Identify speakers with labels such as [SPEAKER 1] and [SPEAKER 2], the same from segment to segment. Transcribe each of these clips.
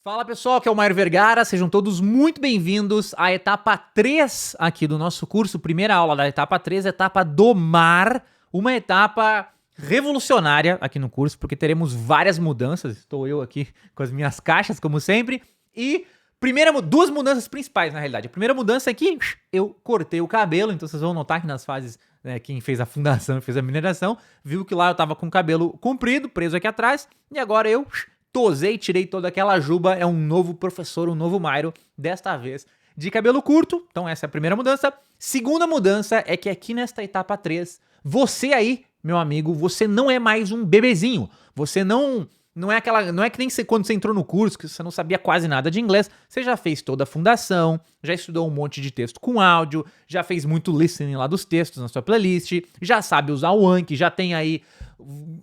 [SPEAKER 1] Fala pessoal, que é o Mário Vergara, sejam todos muito bem-vindos à etapa 3 aqui do nosso curso, primeira aula da etapa 3, etapa do mar, uma etapa revolucionária aqui no curso, porque teremos várias mudanças, estou eu aqui com as minhas caixas, como sempre, e duas mudanças principais na realidade. A primeira mudança é que eu cortei o cabelo, então vocês vão notar que nas fases, quem fez a fundação e fez a mineração, viu que lá eu tava com o cabelo comprido, preso aqui atrás, e agora eu tosei, tirei toda aquela juba, é um novo professor, um novo Mairo, desta vez de cabelo curto. Então essa é a primeira mudança. Segunda mudança é que aqui nesta etapa 3, você aí, meu amigo, você não é mais um bebezinho. Você não é que nem quando você entrou no curso, que você não sabia quase nada de inglês, você já fez toda a fundação, já estudou um monte de texto com áudio, já fez muito listening lá dos textos na sua playlist, já sabe usar o Anki, já tem aí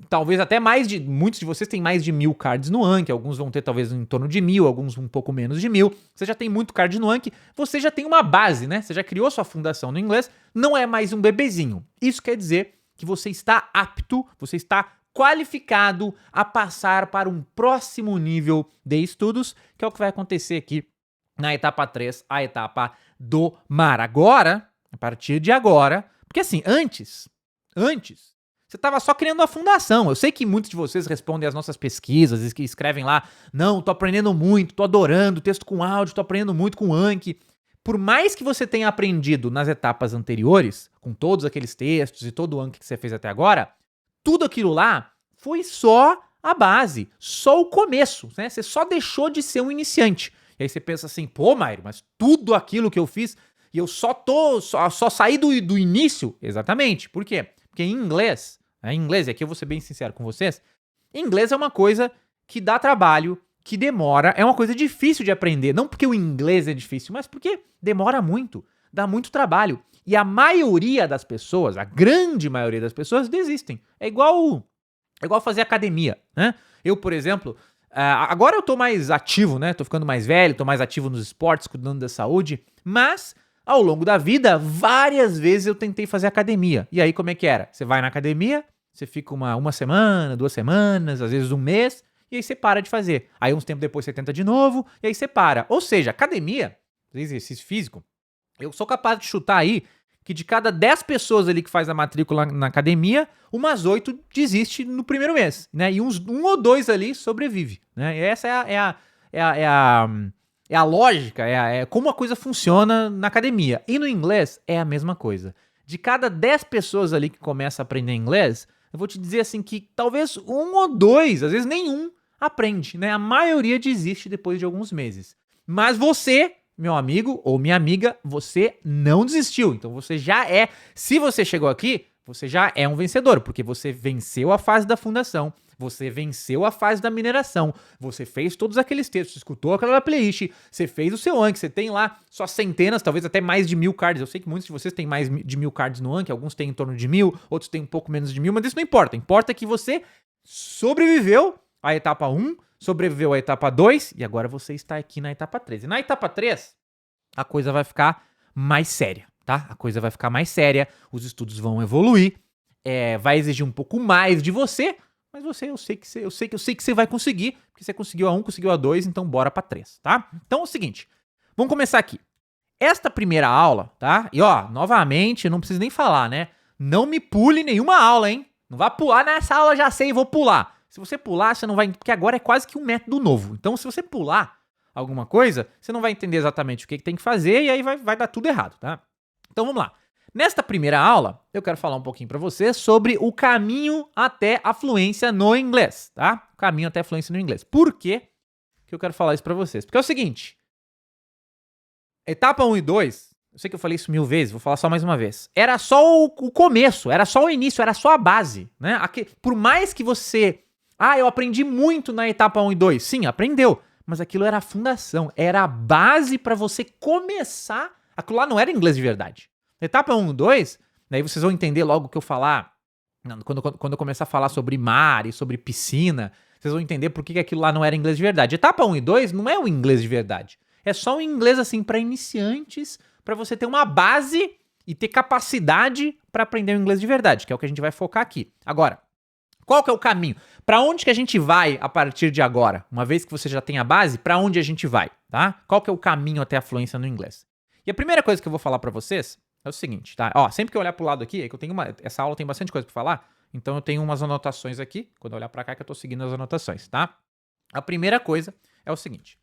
[SPEAKER 1] talvez até muitos de vocês têm mais de 1000 cards no Anki, alguns vão ter talvez em torno de 1000, alguns um pouco menos de 1000, você já tem muito card no Anki, você já tem uma base, né? Você já criou sua fundação no inglês, não é mais um bebezinho. Isso quer dizer que você está apto, você está qualificado a passar para um próximo nível de estudos, que é o que vai acontecer aqui na etapa 3, a etapa do mar. Agora, a partir de agora, porque assim, antes, você estava só criando a fundação. Eu sei que muitos de vocês respondem às nossas pesquisas e escrevem lá, não, tô aprendendo muito, tô adorando texto com áudio, tô aprendendo muito com Anki. Por mais que você tenha aprendido nas etapas anteriores, com todos aqueles textos e todo o Anki que você fez até agora, tudo aquilo lá foi só a base, só o começo, né? Você só deixou de ser um iniciante. E aí você pensa assim, pô, Mário, mas tudo aquilo que eu fiz e eu só saí do início? Exatamente. Por quê? Porque em inglês, e aqui eu vou ser bem sincero com vocês, inglês é uma coisa que dá trabalho, que demora, é uma coisa difícil de aprender. Não porque o inglês é difícil, mas porque demora muito, dá muito trabalho. E a maioria das pessoas, a grande maioria das pessoas, desistem. É igual fazer academia, né? Eu, por exemplo, agora eu tô mais ativo, né? Tô ficando mais velho, tô mais ativo nos esportes, cuidando da saúde, mas ao longo da vida, várias vezes eu tentei fazer academia. E aí, como é que era? Você vai na academia, você fica uma semana, 2 semanas, às vezes um mês, e aí você para de fazer. Aí, uns tempos depois, você tenta de novo, e aí você para. Ou seja, academia, exercício físico, eu sou capaz de chutar aí que de cada 10 pessoas ali que faz a matrícula na academia, umas 8 desiste no primeiro mês, né? E um ou dois ali sobrevive, né? E essa é a lógica, é como a coisa funciona na academia. E no inglês é a mesma coisa. De cada 10 pessoas ali que começa a aprender inglês, eu vou te dizer assim que talvez um ou dois, às vezes nenhum, aprende, né? A maioria desiste depois de alguns meses. Mas você, meu amigo ou minha amiga, você não desistiu. Então você já é, se você chegou aqui, você já é um vencedor, porque você venceu a fase da fundação, você venceu a fase da mineração, você fez todos aqueles textos, escutou aquela playlist, você fez o seu Anki, você tem lá só centenas, talvez até mais de 1000 cards. Eu sei que muitos de vocês têm mais de 1000 cards no Anki, alguns têm em torno de 1000, outros têm um pouco menos de 1000, mas isso não importa. Importa que você sobreviveu à etapa 1, sobreviveu à etapa 2 e agora você está aqui na etapa 3. E na etapa 3, a coisa vai ficar mais séria, tá? A coisa vai ficar mais séria, os estudos vão evoluir, vai exigir um pouco mais de você, mas eu sei que você vai conseguir, porque você conseguiu a 1, conseguiu a 2, então bora pra 3, tá? Então é o seguinte, vamos começar aqui. Esta primeira aula, tá? E ó, novamente, não preciso nem falar, né? Não me pule nenhuma aula, hein? Não vai pular nessa aula, já sei, vou pular. Se você pular, você não vai... Porque agora é quase que um método novo. Então, se você pular alguma coisa, você não vai entender exatamente o que tem que fazer e aí vai dar tudo errado, tá? Então, vamos lá. Nesta primeira aula, eu quero falar um pouquinho para você sobre o caminho até a fluência no inglês, tá? O caminho até a fluência no inglês. Por que eu quero falar isso para vocês? Porque é o seguinte, etapa 1 e 2, eu sei que eu falei isso 1000 vezes, vou falar só mais uma vez. Era só o começo, era só o início, era só a base, né? Por mais que você... eu aprendi muito na etapa 1 e 2. Sim, aprendeu. Mas aquilo era a fundação, era a base para você começar. Aquilo lá não era inglês de verdade. Etapa 1 e 2, daí vocês vão entender logo o que eu falar. Quando eu começar a falar sobre mar e sobre piscina, vocês vão entender por que aquilo lá não era inglês de verdade. Etapa 1 e 2 não é o inglês de verdade. É só um inglês assim para iniciantes, para você ter uma base e ter capacidade para aprender o inglês de verdade, que é o que a gente vai focar aqui. Agora, Qual que é o caminho? Para onde que a gente vai a partir de agora? Uma vez que você já tem a base, para onde a gente vai, tá? Qual que é o caminho até a fluência no inglês? E a primeira coisa que eu vou falar para vocês é o seguinte, tá? Ó, sempre que eu olhar pro lado aqui, é que eu tenho essa aula tem bastante coisa para falar, então eu tenho umas anotações aqui, quando eu olhar para cá que eu tô seguindo as anotações, tá? A primeira coisa é o seguinte,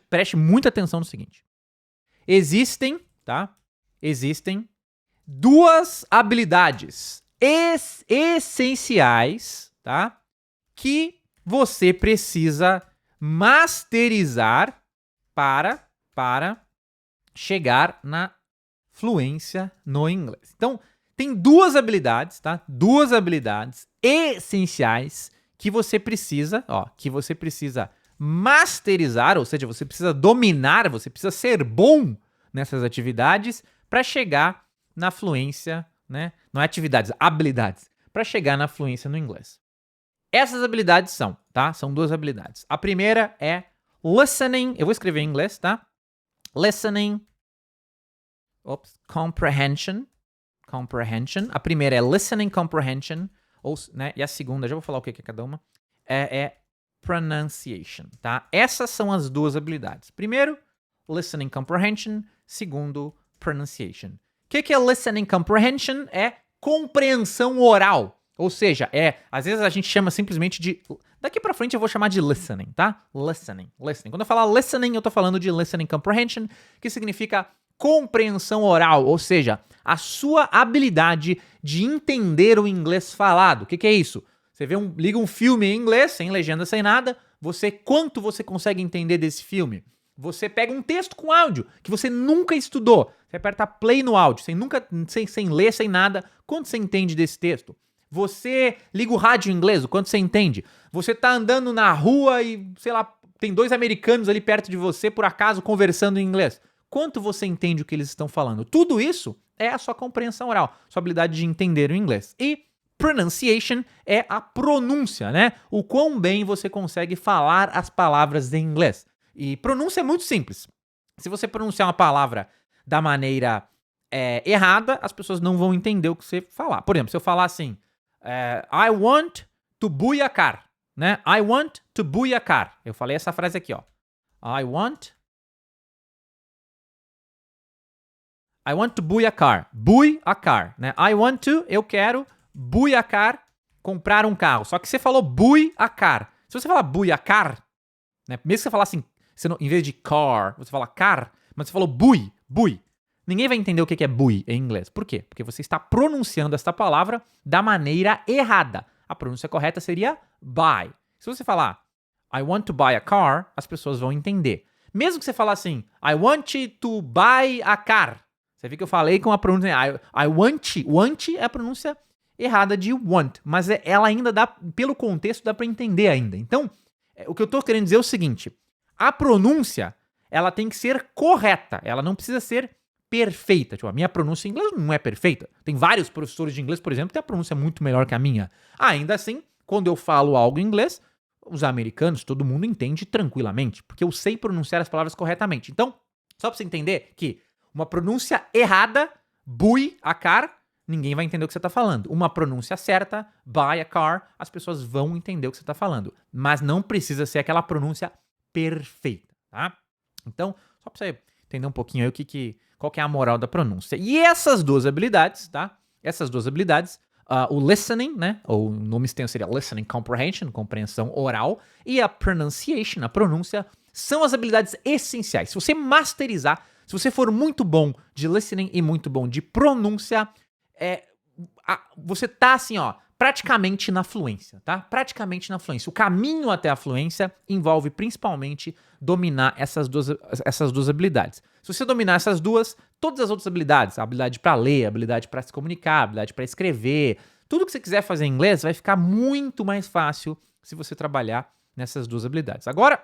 [SPEAKER 1] preste muita atenção no seguinte. Existem duas habilidades essenciais, tá? Que você precisa masterizar para chegar na fluência no inglês. Então, tem duas habilidades, tá? Duas habilidades essenciais que você precisa masterizar, ou seja, você precisa dominar, você precisa ser bom nessas atividades para chegar na fluência, né? Não é atividades, habilidades, para chegar na fluência no inglês. Essas habilidades são, tá? São duas habilidades. A primeira é listening, eu vou escrever em inglês, tá? Listening, comprehension. A primeira é listening comprehension, né? E a segunda, já vou falar o que é cada uma, é pronunciation, tá? Essas são as duas habilidades. Primeiro, listening comprehension. Segundo, pronunciation. O que é listening comprehension? É compreensão oral. Ou seja, às vezes a gente chama simplesmente de... Daqui pra frente eu vou chamar de listening, tá? Listening. Quando eu falar listening, eu tô falando de listening comprehension, que significa compreensão oral, ou seja, a sua habilidade de entender o inglês falado. O que é isso? Você liga um filme em inglês, sem legenda, sem nada, quanto você consegue entender desse filme? Você pega um texto com áudio que você nunca estudou, você aperta play no áudio, sem ler, sem nada, quanto você entende desse texto? Você liga o rádio em inglês, o quanto você entende? Você tá andando na rua e, sei lá, tem dois americanos ali perto de você, por acaso, conversando em inglês. Quanto você entende o que eles estão falando? Tudo isso é a sua compreensão oral, sua habilidade de entender o inglês. E pronunciation é a pronúncia, né? O quão bem você consegue falar as palavras em inglês. E pronúncia é muito simples. Se você pronunciar uma palavra da maneira errada, as pessoas não vão entender o que você falar. Por exemplo, se eu falar assim, I want to buy a car, né? I want to buy a car. Eu falei essa frase aqui, ó. I want to buy a car. Buy a car, né? I want to, eu quero, buy a car, comprar um carro. Só que você falou buy a car. Se você falar buy a car, né? Mesmo que você falar assim, em vez de car, você fala car, mas você falou buy. Ninguém vai entender o que é buy em inglês. Por quê? Porque você está pronunciando esta palavra da maneira errada. A pronúncia correta seria buy. Se você falar I want to buy a car, as pessoas vão entender. Mesmo que você falar assim, I want to buy a car. Você viu que eu falei com a pronúncia I want é a pronúncia errada de want, mas ela ainda dá, pelo contexto, dá para entender ainda. Então, o que eu tô querendo dizer é o seguinte, a pronúncia, ela tem que ser correta, ela não precisa ser perfeita. Tipo, a minha pronúncia em inglês não é perfeita. Tem vários professores de inglês, por exemplo, que a pronúncia é muito melhor que a minha. Ainda assim, quando eu falo algo em inglês, os americanos, todo mundo entende tranquilamente, porque eu sei pronunciar as palavras corretamente. Então, só pra você entender que uma pronúncia errada, buy a car, ninguém vai entender o que você tá falando. Uma pronúncia certa, buy a car, as pessoas vão entender o que você tá falando. Mas não precisa ser aquela pronúncia perfeita, tá? Então, só pra você entender um pouquinho aí qual que é a moral da pronúncia. E essas duas habilidades, tá? Essas duas habilidades, o listening, né? Ou o nome extenso seria listening comprehension, compreensão oral, e a pronunciation, a pronúncia, são as habilidades essenciais. Se você masterizar, se você for muito bom de listening e muito bom de pronúncia, você tá assim, ó, praticamente na fluência, tá? Praticamente na fluência. O caminho até a fluência envolve principalmente dominar essas duas habilidades. Se você dominar essas duas, todas as outras habilidades, a habilidade para ler, a habilidade para se comunicar, a habilidade para escrever, tudo que você quiser fazer em inglês vai ficar muito mais fácil se você trabalhar nessas duas habilidades. Agora,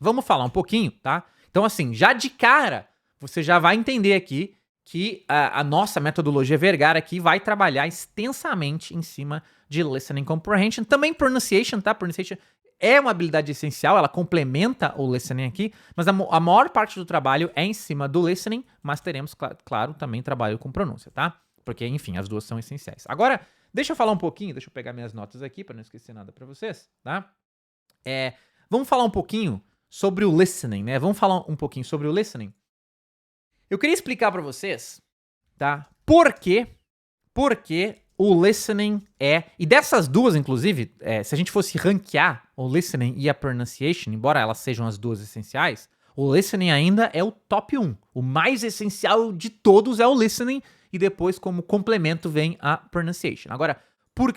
[SPEAKER 1] vamos falar um pouquinho, tá? Então, assim, já de cara, você já vai entender aqui que a nossa metodologia Vergara aqui vai trabalhar extensamente em cima de listening comprehension. Também pronunciation, tá? Pronunciation é uma habilidade essencial, ela complementa o listening aqui, mas a maior parte do trabalho é em cima do listening, mas teremos, claro, também trabalho com pronúncia, tá? Porque, enfim, as duas são essenciais. Agora, Deixa eu falar um pouquinho, deixa eu pegar minhas notas aqui para não esquecer nada para vocês, tá? Vamos falar um pouquinho sobre o listening, né? Vamos falar um pouquinho sobre o listening. Eu queria explicar para vocês, tá? Por que o listening e dessas duas, inclusive, se a gente fosse ranquear o listening e a pronunciation, embora elas sejam as duas essenciais, o listening ainda é o top 1. O mais essencial de todos é o listening, e depois, como complemento, vem a pronunciation. Agora,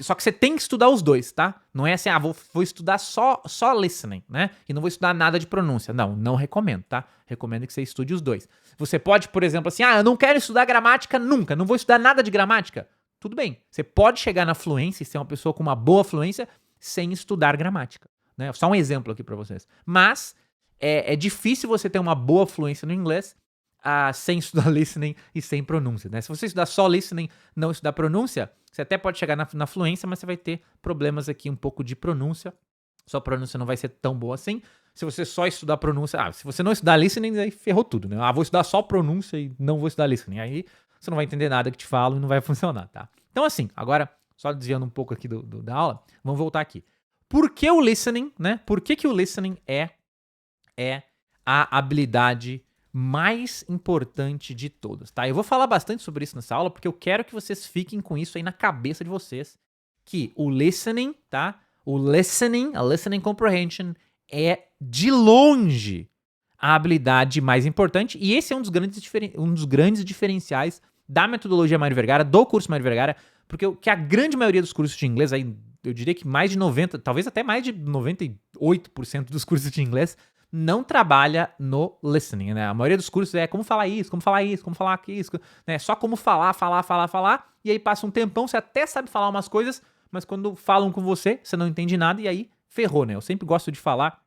[SPEAKER 1] só que você tem que estudar os dois, tá? Não é assim, vou estudar só listening, né? E não vou estudar nada de pronúncia. Não recomendo, tá? Recomendo que você estude os dois. Você pode, por exemplo, assim, eu não quero estudar gramática nunca, não vou estudar nada de gramática. Tudo bem, você pode chegar na fluência e ser uma pessoa com uma boa fluência sem estudar gramática, né? Só um exemplo aqui pra vocês. Mas é difícil você ter uma boa fluência no inglês sem estudar listening e sem pronúncia, né? Se você estudar só listening, não estudar pronúncia, você até pode chegar na fluência, mas você vai ter problemas aqui um pouco de pronúncia. Sua pronúncia não vai ser tão boa assim. Se você só estudar pronúncia... se você não estudar listening, aí ferrou tudo, né? Vou estudar só pronúncia e não vou estudar listening. Aí você não vai entender nada que te falo e não vai funcionar, tá? Então assim, agora, só desviando um pouco aqui da aula, vamos voltar aqui. Por que o listening, né? Por que o listening é a habilidade mais importante de todas, tá? Eu vou falar bastante sobre isso nessa aula, porque eu quero que vocês fiquem com isso aí na cabeça de vocês, que o listening, tá? A listening comprehension é, de longe, a habilidade mais importante, e esse é um dos grandes diferenciais da metodologia Mário Vergara, do curso Mário Vergara, porque a grande maioria dos cursos de inglês, aí eu diria que mais de 90%, talvez até mais de 98% dos cursos de inglês não trabalha no listening, né? A maioria dos cursos é como falar isso, como falar isso, como falar isso, né? Só como falar, e aí passa um tempão, você até sabe falar umas coisas, mas quando falam com você não entende nada, e aí ferrou, né? Eu sempre gosto de falar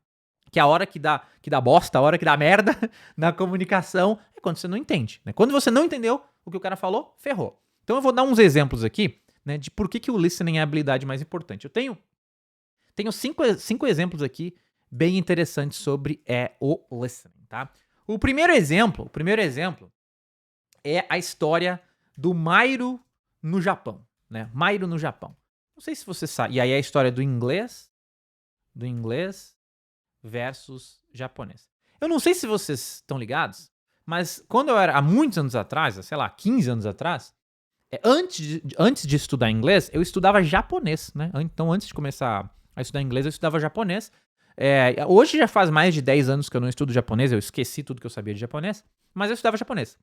[SPEAKER 1] que a hora que dá bosta, a hora que dá merda na comunicação é quando você não entende, né? Quando você não entendeu o que o cara falou, ferrou. Então eu vou dar uns exemplos aqui, né, de por que o listening é a habilidade mais importante. Eu tenho cinco exemplos aqui bem interessantes sobre o listening, tá? O primeiro exemplo é a história do Mairo no Japão, né? Mairo no Japão. Não sei se você sabe. E aí é a história do inglês versus japonês. Eu não sei se vocês estão ligados, mas quando eu era, há muitos anos atrás, sei lá, 15 anos atrás, antes de estudar inglês, eu estudava japonês, né? Então, antes de começar a estudar inglês, eu estudava japonês. Hoje já faz mais de 10 anos que eu não estudo japonês, eu esqueci tudo que eu sabia de japonês, mas eu estudava japonês.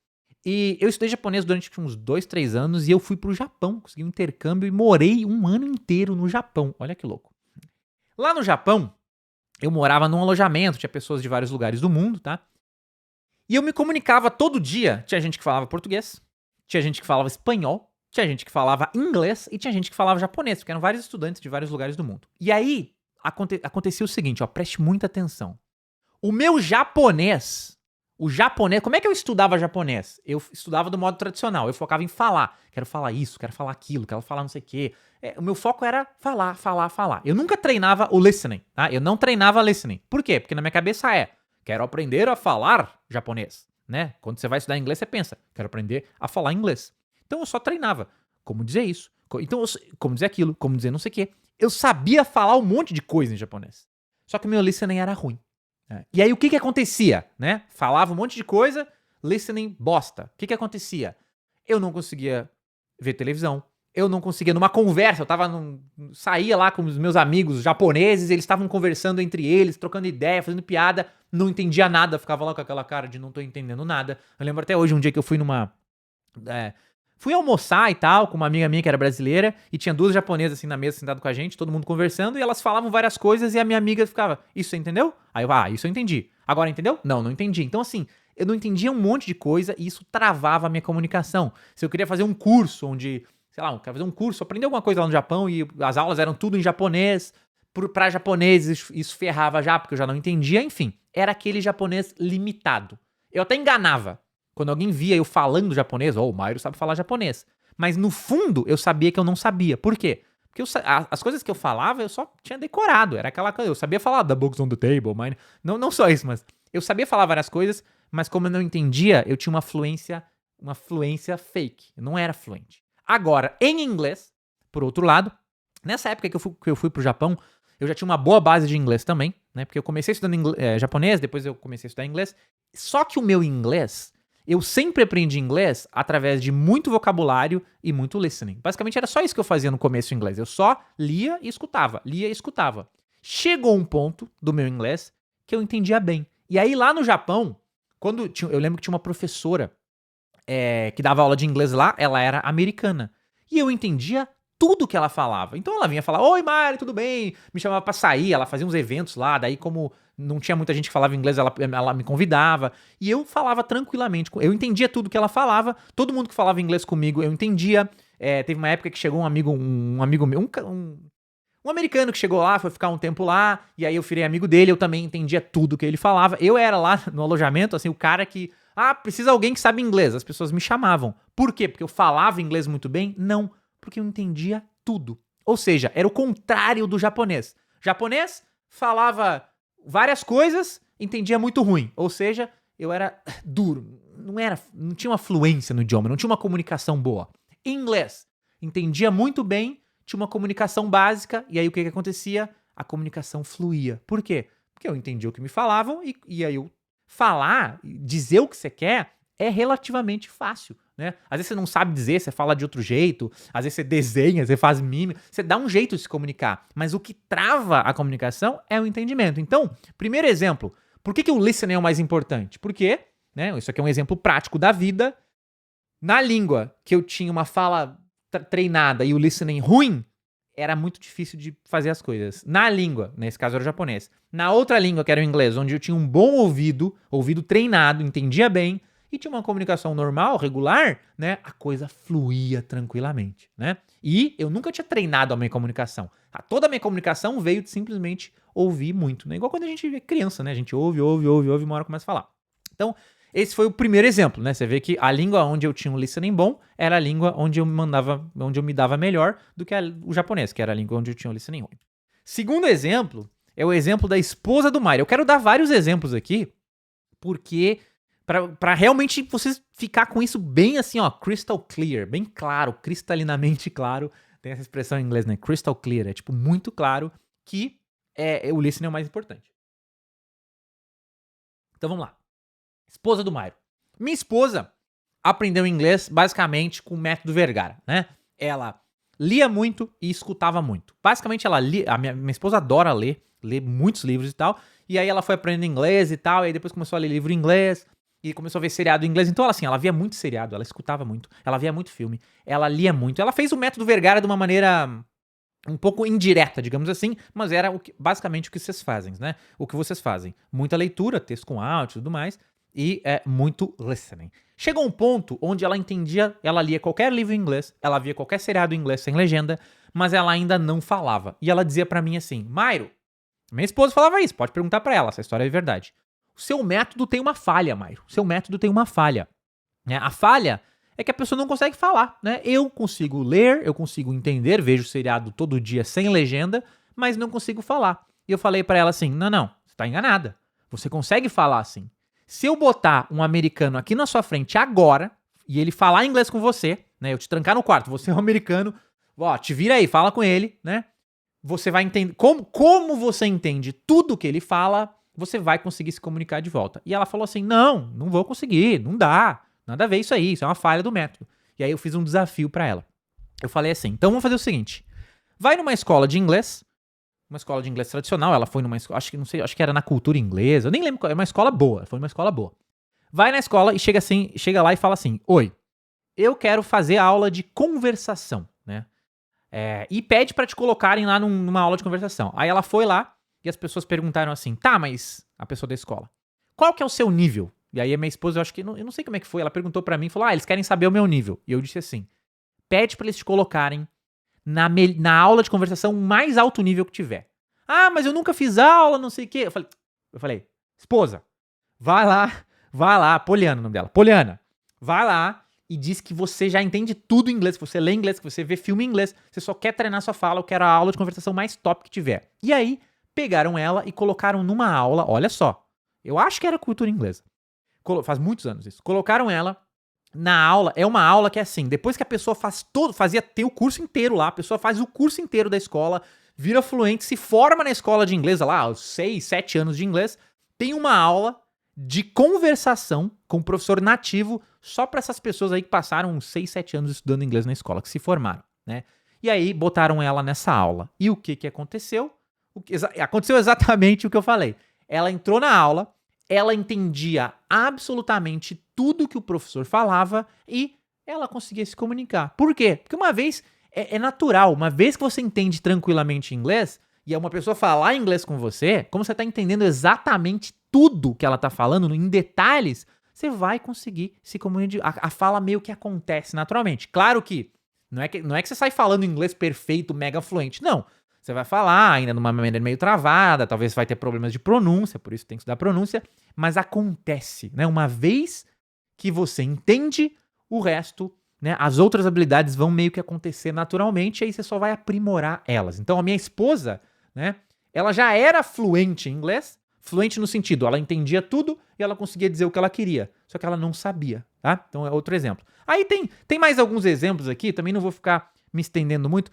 [SPEAKER 1] E eu estudei japonês durante uns 2, 3 anos e eu fui pro Japão, consegui um intercâmbio e morei um ano inteiro no Japão. Olha que louco. Lá no Japão, eu morava num alojamento, tinha pessoas de vários lugares do mundo, tá? E eu me comunicava todo dia. Tinha gente que falava português, tinha gente que falava espanhol, tinha gente que falava inglês e tinha gente que falava japonês, porque eram vários estudantes de vários lugares do mundo. E aí, acontecia o seguinte, ó, preste muita atenção. O meu japonês, como é que eu estudava japonês? Eu estudava do modo tradicional, eu focava em falar. Quero falar isso, quero falar aquilo, quero falar não sei o quê. O meu foco era falar. Eu nunca treinava o listening, tá? Eu não treinava listening. Por quê? Porque na minha cabeça quero aprender a falar japonês, né? Quando você vai estudar inglês, você pensa, quero aprender a falar inglês. Então eu só treinava. Como dizer isso? Como dizer aquilo? Como dizer não sei o quê? Eu sabia falar um monte de coisa em japonês. Só que o meu listening era ruim. E aí o que acontecia, né? Falava um monte de coisa, listening bosta. O que acontecia? Eu não conseguia ver televisão. Eu não conseguia, numa conversa, saía lá com os meus amigos japoneses, eles estavam conversando entre eles, trocando ideia, fazendo piada, não entendia nada, ficava lá com aquela cara de não tô entendendo nada. Eu lembro até hoje, um dia que eu fui fui almoçar e tal, com uma amiga minha que era brasileira, e tinha duas japonesas assim na mesa, sentado com a gente, todo mundo conversando, e elas falavam várias coisas, e a minha amiga ficava, isso você entendeu? Aí eu, isso eu entendi. Agora entendeu? Não entendi. Então assim, eu não entendia um monte de coisa, e isso travava a minha comunicação. Se eu queria fazer um curso onde, sei lá, eu quero fazer um curso, aprender alguma coisa lá no Japão, e as aulas eram tudo em japonês, pra japoneses, isso ferrava já, porque eu já não entendia, enfim. Era aquele japonês limitado. Eu até enganava. Quando alguém via eu falando japonês, o Mairo sabe falar japonês. Mas no fundo, eu sabia que eu não sabia. Por quê? Porque as coisas que eu falava, eu só tinha decorado. Era aquela coisa, eu sabia falar the books on the table, mas não só isso, mas eu sabia falar várias coisas, mas como eu não entendia, eu tinha uma fluência fake. Eu não era fluente. Agora, em inglês, Por outro lado, nessa época que eu fui pro Japão, eu já tinha uma boa base de inglês também, né? Porque eu comecei estudando japonês, depois eu comecei a estudar inglês. Só que o meu inglês, eu sempre aprendi inglês através de muito vocabulário e muito listening. Basicamente era só isso que eu fazia no começo em inglês. Eu só lia e escutava, lia e escutava. Chegou um ponto do meu inglês que eu entendia bem. E aí lá no Japão, eu lembro que tinha uma professora que dava aula de inglês lá, ela era americana. E eu entendia tudo que ela falava. Então ela vinha falar, oi Mari, tudo bem? Me chamava pra sair, ela fazia uns eventos lá, daí como não tinha muita gente que falava inglês, ela me convidava. E eu falava tranquilamente, eu entendia tudo que ela falava, todo mundo que falava inglês comigo eu entendia. Teve uma época que chegou um amigo meu, um americano que chegou lá, foi ficar um tempo lá, e aí eu virei amigo dele, eu também entendia tudo que ele falava. Eu era lá no alojamento, assim, o cara que... precisa alguém que sabe inglês. As pessoas me chamavam. Por quê? Porque eu falava inglês muito bem? Não, porque eu entendia tudo. Ou seja, era o contrário do japonês. Japonês falava várias coisas, entendia muito ruim. Ou seja, eu era duro. Não tinha uma fluência no idioma, não tinha uma comunicação boa. Inglês, entendia muito bem, tinha uma comunicação básica, e aí o que acontecia? A comunicação fluía. Por quê? Porque eu entendia o que me falavam, e aí eu falar, dizer o que você quer, é relativamente fácil, né? Às vezes você não sabe dizer, você fala de outro jeito, às vezes você desenha, você faz mime, você dá um jeito de se comunicar, mas o que trava a comunicação é o entendimento. Então, primeiro exemplo, por que o listening é o mais importante? Porque, né, isso aqui é um exemplo prático da vida, na língua que eu tinha uma fala treinada e o listening ruim, era muito difícil de fazer as coisas. Na língua, nesse caso era o japonês. Na outra língua, que era o inglês, onde eu tinha um bom ouvido treinado, entendia bem, e tinha uma comunicação normal, regular, né? A coisa fluía tranquilamente, né? E eu nunca tinha treinado a minha comunicação. Toda a minha comunicação veio de simplesmente ouvir muito, né? Igual quando a gente é criança, né? A gente ouve, uma hora começa a falar. Então, esse foi o primeiro exemplo, né? Você vê que a língua onde eu tinha um listening bom era a língua onde eu me dava melhor do que o japonês, que era a língua onde eu tinha um listening ruim. Segundo exemplo é o exemplo da esposa do Mario. Eu quero dar vários exemplos aqui, porque para realmente vocês ficar com isso bem assim, ó, crystal clear, bem claro, cristalinamente claro. Tem essa expressão em inglês, né? Crystal clear, é tipo muito claro que o listening é o mais importante. Então vamos lá. Esposa do Mairo. Minha esposa aprendeu inglês basicamente com o método Vergara, né? Ela lia muito e escutava muito. Basicamente ela lia, minha esposa adora ler muitos livros e tal, e aí ela foi aprendendo inglês e tal, e aí depois começou a ler livro em inglês, e começou a ver seriado em inglês. Então ela via muito seriado, ela escutava muito, ela via muito filme, ela lia muito. Ela fez o método Vergara de uma maneira um pouco indireta, digamos assim, mas era basicamente o que vocês fazem, né? O que vocês fazem. Muita leitura, texto com áudio e tudo mais, e muito listening. Chegou um ponto onde ela entendia, ela lia qualquer livro em inglês, ela via qualquer seriado em inglês sem legenda, mas ela ainda não falava. E ela dizia pra mim assim, Mairo, minha esposa falava isso, pode perguntar pra ela, essa história é verdade. O seu método tem uma falha, Mairo. O seu método tem uma falha. A falha é que a pessoa não consegue falar, né? Eu consigo ler, eu consigo entender, vejo seriado todo dia sem legenda, mas não consigo falar. E eu falei pra ela assim, não, você tá enganada. Você consegue falar assim. Se eu botar um americano aqui na sua frente agora, e ele falar inglês com você, né? Eu te trancar no quarto, você é um americano, ó, te vira aí, fala com ele, né? Você vai entender, como você entende tudo que ele fala, você vai conseguir se comunicar de volta. E ela falou assim, não vou conseguir, não dá, nada a ver isso aí, isso é uma falha do método. E aí eu fiz um desafio pra ela. Eu falei assim, então vamos fazer o seguinte, vai numa escola de inglês, uma escola de inglês tradicional, ela foi numa escola, acho que era na cultura inglesa, eu nem lembro, é uma escola boa, foi numa escola boa. Vai na escola e chega lá e fala assim, oi, eu quero fazer aula de conversação, né? E pede pra te colocarem lá numa aula de conversação. Aí ela foi lá e as pessoas perguntaram assim, tá, mas a pessoa da escola, qual que é o seu nível? E aí a minha esposa, eu não sei como é que foi, ela perguntou pra mim, falou, eles querem saber o meu nível. E eu disse assim, pede pra eles te colocarem na aula de conversação mais alto nível que tiver. Ah, mas eu nunca fiz aula, não sei o quê. Eu falei, esposa, vai lá, Poliana o nome dela, Poliana, vai lá e diz que você já entende tudo em inglês, que você lê inglês, que você vê filme em inglês, você só quer treinar sua fala, eu quero a aula de conversação mais top que tiver. E aí, pegaram ela e colocaram numa aula, olha só, eu acho que era cultura inglesa, faz muitos anos isso, colocaram ela na aula, é uma aula que é assim, depois que a pessoa tem o curso inteiro lá, a pessoa faz o curso inteiro da escola, vira fluente, se forma na escola de inglês, lá, aos 6, 7 anos de inglês, tem uma aula de conversação com o professor nativo só para essas pessoas aí que passaram uns 6, 7 anos estudando inglês na escola, que se formaram, né? E aí botaram ela nessa aula. E o que aconteceu? Aconteceu exatamente o que eu falei. Ela entrou na aula, ela entendia absolutamente tudo que o professor falava e ela conseguia se comunicar. Por quê? Porque uma vez, é natural, uma vez que você entende tranquilamente inglês, e é uma pessoa falar inglês com você, como você está entendendo exatamente tudo que ela está falando, em detalhes, você vai conseguir se comunicar. A fala meio que acontece naturalmente. Claro que não é que você sai falando inglês perfeito, mega fluente. Não. Você vai falar ainda numa maneira meio travada, talvez vai ter problemas de pronúncia, por isso tem que estudar pronúncia, mas acontece, né? Uma vez que você entende, o resto, né? As outras habilidades vão meio que acontecer naturalmente, e aí você só vai aprimorar elas. Então a minha esposa, né? Ela já era fluente em inglês, fluente no sentido, ela entendia tudo e ela conseguia dizer o que ela queria, só que ela não sabia, tá? Então é outro exemplo. Aí tem mais alguns exemplos aqui, também não vou ficar me estendendo muito.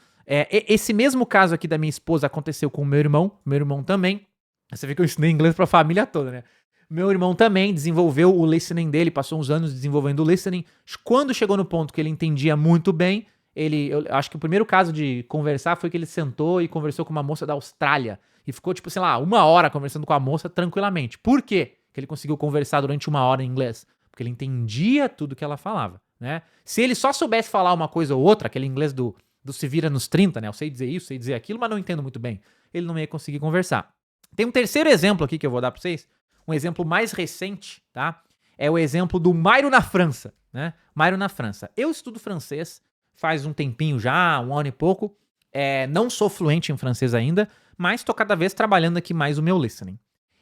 [SPEAKER 1] Esse mesmo caso aqui da minha esposa aconteceu com o meu irmão também. Você vê que eu ensinei inglês pra família toda, né? Meu irmão também desenvolveu o listening dele, passou uns anos desenvolvendo o listening. Quando chegou no ponto que ele entendia muito bem, eu acho que o primeiro caso de conversar foi que ele sentou e conversou com uma moça da Austrália. E ficou, tipo, sei lá, 1 hora conversando com a moça tranquilamente. Por quê que ele conseguiu conversar durante 1 hora em inglês? Porque ele entendia tudo que ela falava, né? Se ele só soubesse falar uma coisa ou outra, aquele inglês do se vira nos 30, né? Eu sei dizer isso, sei dizer aquilo, mas não entendo muito bem. Ele não ia conseguir conversar. Tem um terceiro exemplo aqui que eu vou dar pra vocês. Um exemplo mais recente, tá? É o exemplo do Mairo na França, né? Mairo na França. Eu estudo francês faz um tempinho já, 1 ano e pouco. Não sou fluente em francês ainda, mas tô cada vez trabalhando aqui mais o meu listening.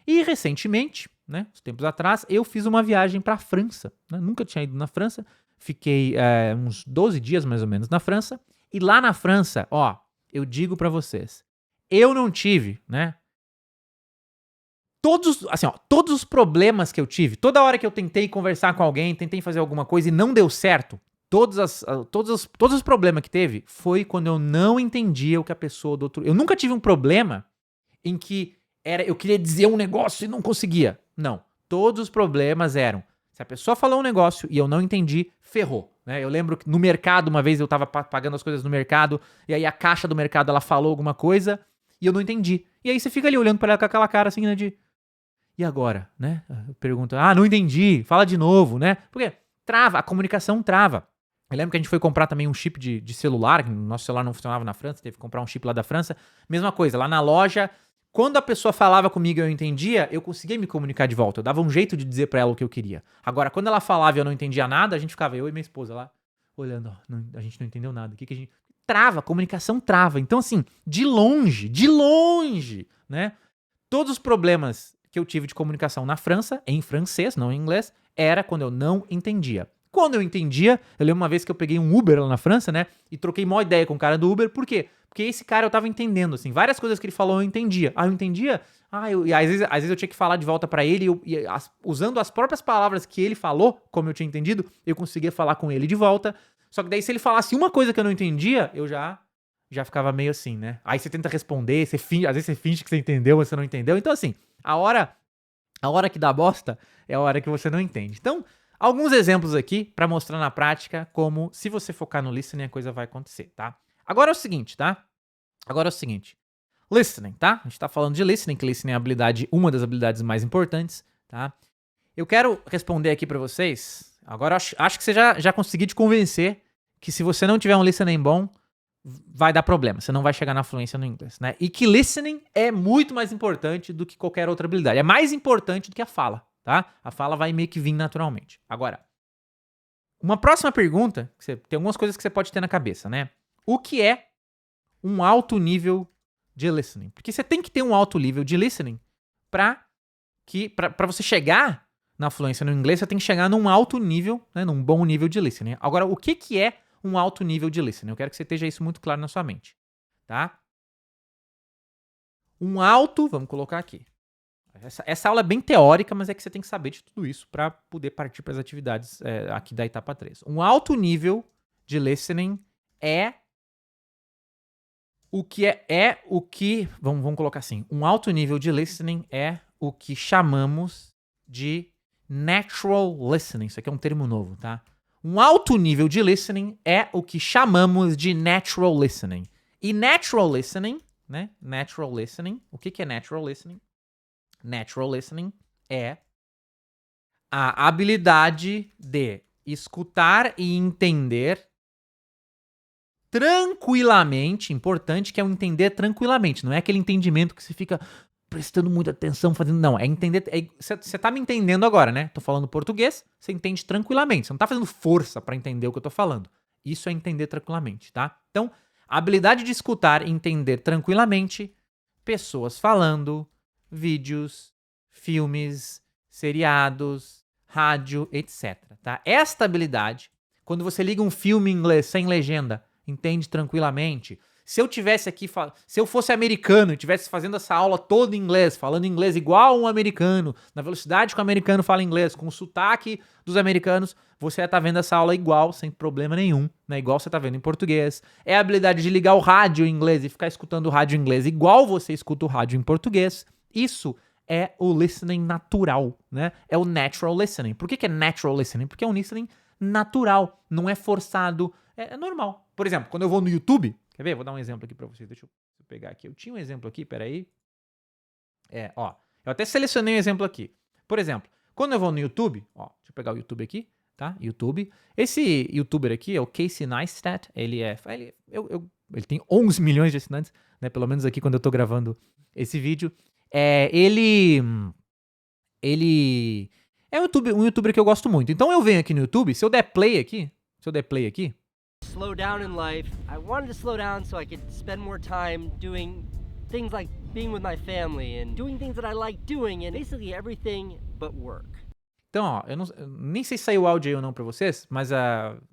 [SPEAKER 1] E recentemente, né? Uns tempos atrás, eu fiz uma viagem pra França, né? Nunca tinha ido na França. Fiquei uns 12 dias mais ou menos na França. E lá na França, ó, eu digo pra vocês, eu não tive, né? Todos os problemas que eu tive, toda hora que eu tentei conversar com alguém, tentei fazer alguma coisa e não deu certo, todos os problemas que teve foi quando eu não entendia o que a pessoa do outro... Eu nunca tive um problema em que eu queria dizer um negócio e não conseguia. Não. Todos os problemas eram, se a pessoa falou um negócio e eu não entendi, ferrou. Né? Eu lembro que no mercado, uma vez eu tava pagando as coisas no mercado, e aí a caixa do mercado, ela falou alguma coisa e eu não entendi. E aí você fica ali olhando pra ela com aquela cara assim, né, de... E agora, né? Pergunta, não entendi, fala de novo, né? Porque trava, a comunicação trava. Eu lembro que a gente foi comprar também um chip de celular, que nosso celular não funcionava na França, teve que comprar um chip lá da França. Mesma coisa, lá na loja, quando a pessoa falava comigo e eu entendia, eu conseguia me comunicar de volta. Eu dava um jeito de dizer pra ela o que eu queria. Agora, quando ela falava e eu não entendia nada, a gente ficava, eu e minha esposa lá, olhando, a gente não entendeu nada. O que a gente... Trava, a comunicação trava. Então, assim, de longe, né? Todos os problemas que eu tive de comunicação na França, em francês, não em inglês, era quando eu não entendia. Quando eu entendia, eu lembro uma vez que eu peguei um Uber lá na França, né? E troquei mó ideia com o cara do Uber. Por quê? Porque esse cara eu tava entendendo, assim, várias coisas que ele falou eu entendia. Eu entendia, e às vezes eu tinha que falar de volta pra ele, usando as próprias palavras que ele falou, como eu tinha entendido, eu conseguia falar com ele de volta. Só que daí se ele falasse uma coisa que eu não entendia, eu já ficava meio assim, né? Aí você tenta responder, às vezes você finge que você entendeu, mas você não entendeu. Então, assim, a hora que dá bosta é a hora que você não entende. Então, alguns exemplos aqui pra mostrar na prática como, se você focar no listening, a coisa vai acontecer, tá? Agora é o seguinte, tá? Listening, tá? A gente tá falando de listening, que listening é uma das habilidades mais importantes, tá? Eu quero responder aqui pra vocês. Agora, acho que você já conseguiu te convencer que se você não tiver um listening bom, vai dar problema, você não vai chegar na fluência no inglês, né? E que listening é muito mais importante do que qualquer outra habilidade. É mais importante do que a fala, tá? A fala vai meio que vir naturalmente. Agora, uma próxima pergunta, tem algumas coisas que você pode ter na cabeça, né? O que é um alto nível de listening? Porque você tem que ter um alto nível de listening pra você chegar na fluência no inglês, você tem que chegar num alto nível, né? Num bom nível de listening. Agora, o que é um alto nível de listening? Eu quero que você esteja isso muito claro na sua mente, tá? Vamos colocar aqui. Essa aula é bem teórica, mas é que você tem que saber de tudo isso para poder partir para as atividades aqui da etapa 3. Um alto nível de listening é o que vamos colocar assim, um alto nível de listening é o que chamamos de natural listening. Isso aqui é um termo novo, tá? Um alto nível de listening é o que chamamos de natural listening. E natural listening, né? Natural listening. O que é natural listening? Natural listening é a habilidade de escutar e entender tranquilamente. Importante que é o entender tranquilamente. Não é aquele entendimento que você fica prestando muita atenção, fazendo... Não, é entender... Você tá me entendendo agora, né? Tô falando português, você entende tranquilamente. Você não tá fazendo força pra entender o que eu tô falando. Isso é entender tranquilamente, tá? Então, a habilidade de escutar e entender tranquilamente pessoas falando, vídeos, filmes, seriados, rádio, etc, tá? Esta habilidade, quando você liga um filme em inglês sem legenda, entende tranquilamente. Se eu tivesse aqui, se eu fosse americano e tivesse fazendo essa aula toda em inglês, falando inglês igual um americano, na velocidade que o americano fala inglês, com o sotaque dos americanos, você ia estar vendo essa aula igual, sem problema nenhum, né? Igual você tá vendo em português. É a habilidade de ligar o rádio em inglês e ficar escutando o rádio em inglês igual você escuta o rádio em português. Isso é o listening natural, né? É o natural listening. Por que é natural listening? Porque é um listening natural, não é forçado, é normal. Por exemplo, quando eu vou no YouTube, quer ver? Vou dar um exemplo aqui pra vocês, deixa eu pegar aqui. Eu tinha um exemplo aqui, peraí. Eu até selecionei um exemplo aqui. Por exemplo, quando eu vou no YouTube, deixa eu pegar o YouTube aqui, tá? YouTube. Esse YouTuber aqui é o Casey Neistat, ele tem 11 milhões de assinantes, né? Pelo menos aqui quando eu tô gravando esse vídeo. Ele é um YouTuber que eu gosto muito. Então eu venho aqui no YouTube, se eu der play aqui,
[SPEAKER 2] slow down in life. I wanted to slow down so I could spend more time doing things like being with my family and doing things that I like doing and basically everything but work.
[SPEAKER 1] Então, eu nem sei se saiu o áudio aí ou não pra vocês, mas